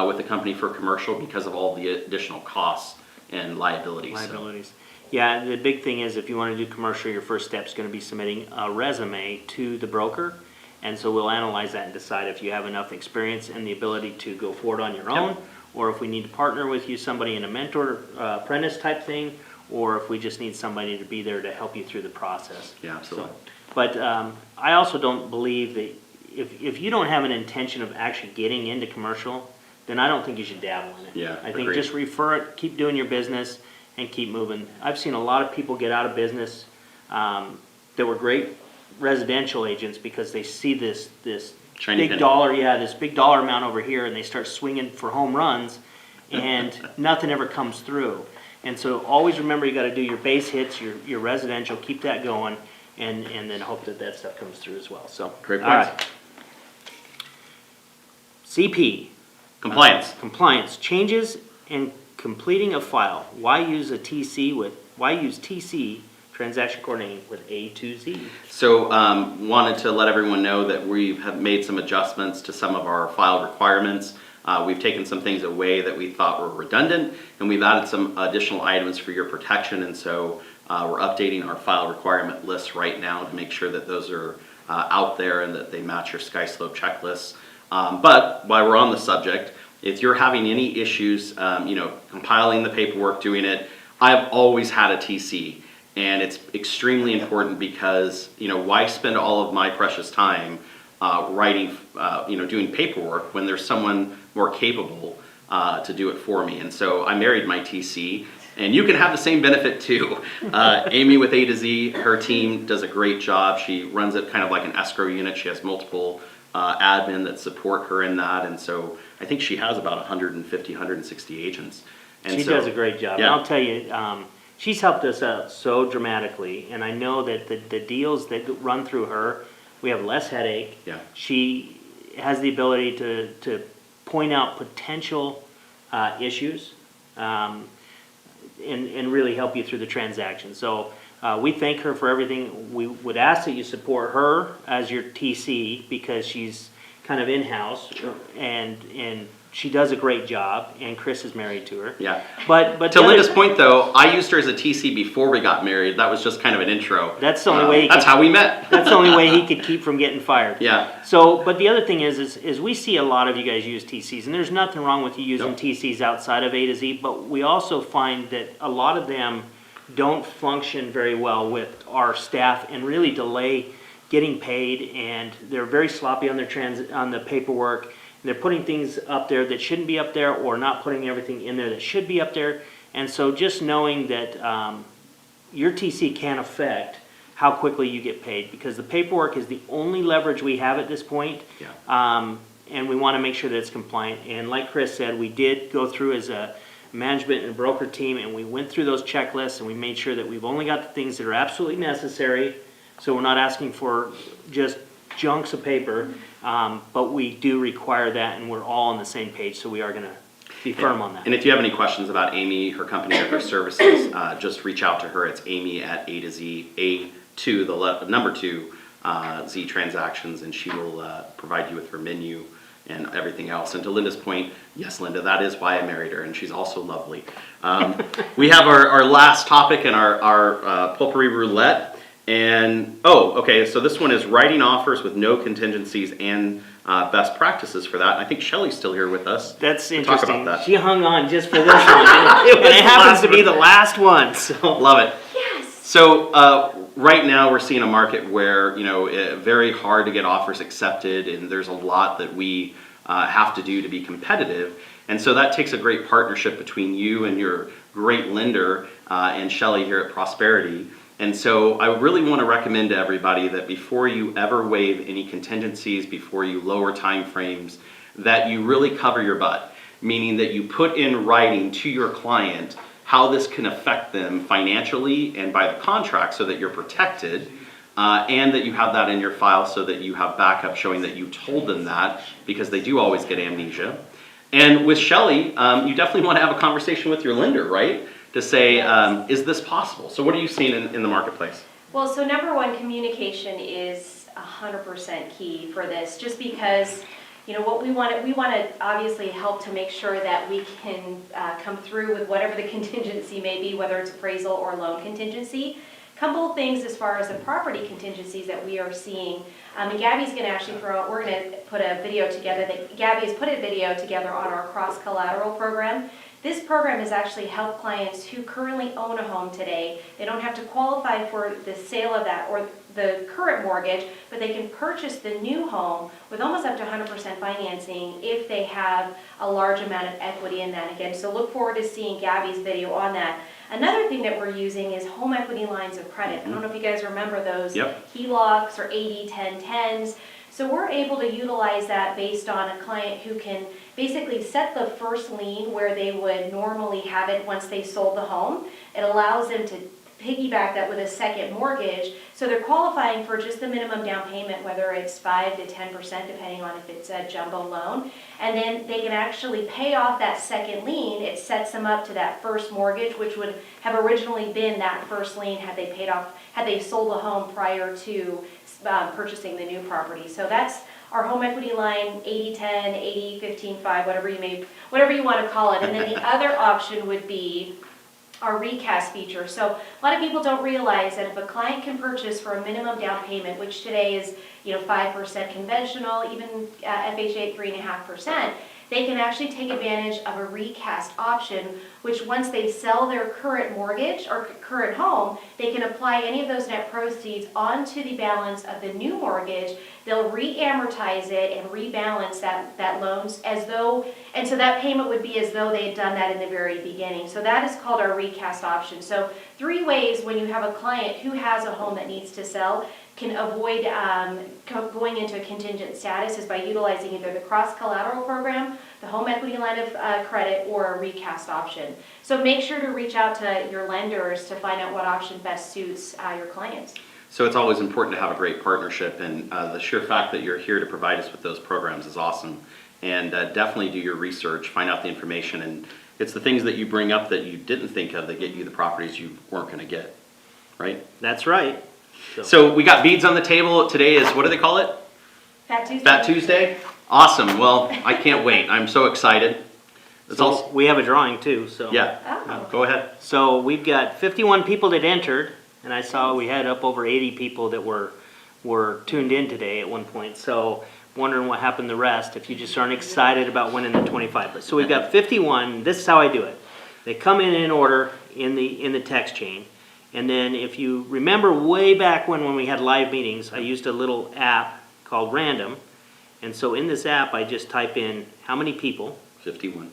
with the company for commercial because of all the additional costs and liabilities. Yeah, the big thing is if you want to do commercial, your first step is going to be submitting a resume to the broker. And so we'll analyze that and decide if you have enough experience and the ability to go forward on your own, or if we need to partner with you, somebody in a mentor, apprentice type thing, or if we just need somebody to be there to help you through the process. Yeah, absolutely. But I also don't believe that if you don't have an intention of actually getting into commercial, then I don't think you should dabble in it. Yeah, I think agreed. just refer it, keep doing your business, and keep moving. I've seen a lot of people get out of business that were great residential agents because they see this Shiny big penny. dollar, this big dollar amount over here, and they start swinging for home runs, and nothing ever comes through. And so always remember you got to do your base hits, your residential, keep that going, and then hope that stuff comes through as well. So Great all points. right. CP. Compliance. Compliance, changes in completing a file. Why use TC, transaction coordinating, with A to Z? So wanted to let everyone know that we have made some adjustments to some of our file requirements. We've taken some things away that we thought were redundant, and we've added some additional items for your protection, and so we're updating our file requirement list right now to make sure that those are out there and that they match your SkySlope checklists. But while we're on the subject, if you're having any issues, compiling the paperwork, doing it, I've always had a TC, and it's extremely important because, why spend all of my precious time writing, doing paperwork when there's someone more capable to do it for me. And so I married my TC, and you can have the same benefit too. Amy with A to Z, her team does a great job. She runs it kind of like an escrow unit. She has multiple admin that support her in that, and so I think she has about 150, 160 agents. And She does a great job. Yeah. And I'll tell you, she's helped us out so dramatically, and I know that the deals that run through her, we have less headache. Yeah. She has the ability to point out potential issues and really help you through the transaction. So we thank her for everything. We would ask that you support her as your TC because she's kind of in-house, and she does a great job, and Chris is married to her. Yeah. But To the other- Linda's point though, I used her as a TC before we got married. That was just kind of an intro. That's the only way he That's could- how we met. That's the only way he could keep from getting fired. Yeah. So, but the other thing is we see a lot of you guys use TCs, and there's nothing wrong with you using Nope. TCs outside of A to Z, but we also find that a lot of them don't function very well with our staff and really delay getting paid, and they're very sloppy on their on the paperwork. They're putting things up there that shouldn't be up there, or not putting everything in there that should be up there. And so just knowing that your TC can affect how quickly you get paid, because the paperwork is the only leverage we have at this point. Yeah. And we want to make sure that it's compliant. And like Chris said, we did go through as a management and broker team, and we went through those checklists, and we made sure that we've only got the things that are absolutely necessary. So we're not asking for just chunks of paper, but we do require that, and we're all on the same page, so we are going to be firm on that. And if you have any questions about Amy, her company, or her services, just reach out to her. It's Amy at A to Z, A2, the number 2, Z Transactions, and she will provide you with her menu and everything else. And to Linda's point, yes, Linda, that is why I married her, and she's also lovely. We have our last topic in our Potpourri Roulette. And, okay, so this one is writing offers with no contingencies and best practices for that. I think Shelley's still here with us. That's to talk interesting. about that. She hung on just for this one, and it happens to be the last one. So Love it. Yes. So right now we're seeing a market where, very hard to get offers accepted, and there's a lot that we have to do to be competitive. And so that takes a great partnership between you and your great lender and Shelley here at Prosperity. And so I really want to recommend to everybody that before you ever waive any contingencies, before you lower time frames, that you really cover your butt, meaning that you put in writing to your client how this can affect them financially and by the contract, so that you're protected, and that you have that in your file so that you have backup showing that you told them that, because they do always get amnesia. And with Shelley, you definitely want to have a conversation with your lender, right? To say, is this possible? So what are you seeing in the marketplace? Well, so number one, communication is 100% key for this, just because, what we want to obviously help to make sure that we can come through with whatever the contingency may be, whether it's appraisal or loan contingency. Couple of things as far as the property contingencies that we are seeing. And Gabby's going to actually we're going to put a video together, Gabby has put a video together on our cross collateral program This program has actually helped clients who currently own a home today. They don't have to qualify for the sale of that or the current mortgage, but they can purchase the new home with almost up to 100% financing if they have a large amount of equity in that again. So look forward to seeing Gabby's video on that. Another thing that we're using is home equity lines of credit. I don't know if you guys remember those HELOCs or 80-10-10s. So we're able to utilize that based on a client who can basically set the first lien where they would normally have it once they sold the home. It allows them to piggyback that with a second mortgage, so they're qualifying for just the minimum down payment, whether it's 5 to 10%, depending on if it's a jumbo loan, and then they can actually pay off that second lien. It sets them up to that first mortgage, which would have originally been that first lien had they sold the home prior to purchasing the new property. So that's our home equity line, 80-10, 80-15-5, whatever you want to call it. And then the other option would be our recast feature. So a lot of people don't realize that if a client can purchase for a minimum down payment, which today is 5% conventional, even FHA at 3.5%, they can actually take advantage of a recast option, which once they sell their current mortgage or current home, they can apply any of those net proceeds onto the balance of the new mortgage. They'll re-amortize it and rebalance that loans as though, and so that payment would be as though they had done that in the very beginning. So that is called our recast option. So 3 ways when you have a client who has a home that needs to sell can avoid going into a contingent status is by utilizing either the cross-collateral program, the home equity line of credit, or a recast option. So make sure to reach out to your lenders to find out what option best suits your clients. So it's always important to have a great partnership, and the sheer fact that you're here to provide us with those programs is awesome. And definitely do your research, find out the information, and it's the things that you bring up that you didn't think of that get you the properties you weren't going to get, right? That's right. So we got beads on the table. Today is, what do they call it? Fat Tuesday. Fat Tuesday? Awesome. Well, I can't wait. I'm so excited. It's So also, we have a drawing too, so. yeah, Oh. go ahead. So we've got 51 people that entered, and I saw we had up over 80 people that were tuned in today at one point. So wondering what happened to the rest, if you just aren't excited about winning the 25. But so we've got 51. This is how I do it. They come in order in the text chain. And then if you remember way back when we had live meetings, I used a little app called Random. And so in this app, I just type in how many people, 51.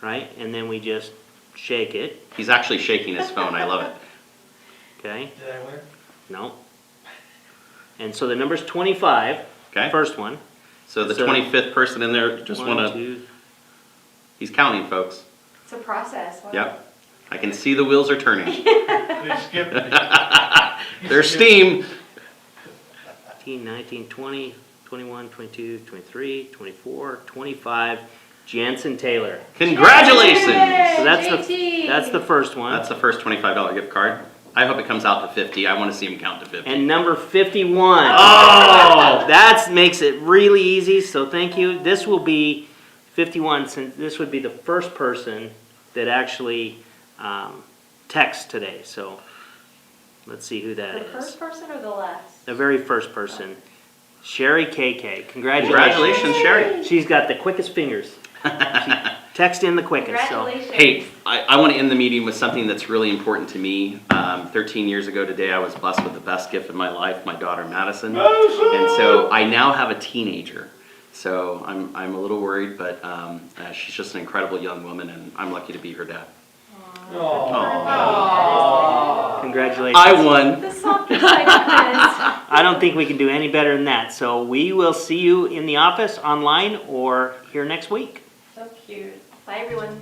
right? And then we just shake it, He's actually shaking his phone. I love it. okay? Did I win? No. And so the number's 25, Okay? first one. So the So- 25th person in there just One, want to, two, he's counting, folks. It's a process. Wow. Yep. I can see the wheels are turning. They skipped me. There's steam. 18, 19, 20, 21, 22, 23, 24, 25, Jansen Taylor. Congratulations. So JT. that's the first one. That's the first $25 gift card. I hope it comes out to 50. I want to see him count to 50. And number 51. Oh! That makes it really easy, so thank you. This will be 51, since this would be the first person that actually texts today. So let's see who that The is. first person or the last? The very first person. Sherry KK. Congratulations, Sherry. She's got the quickest fingers. She texts in the quickest. So. Congratulations. Hey, I want to end the meeting with something that's really important to me. 13 years ago today, I was blessed with the best gift of my life, my daughter Madison. And so I now have a teenager. So I'm a little worried, but she's just an incredible young woman, and I'm lucky to be her dad. Congratulations. I won. The softest side of this. I don't think we can do any better than that. So we will see you in the office, online, or here next week. So cute. Bye, everyone.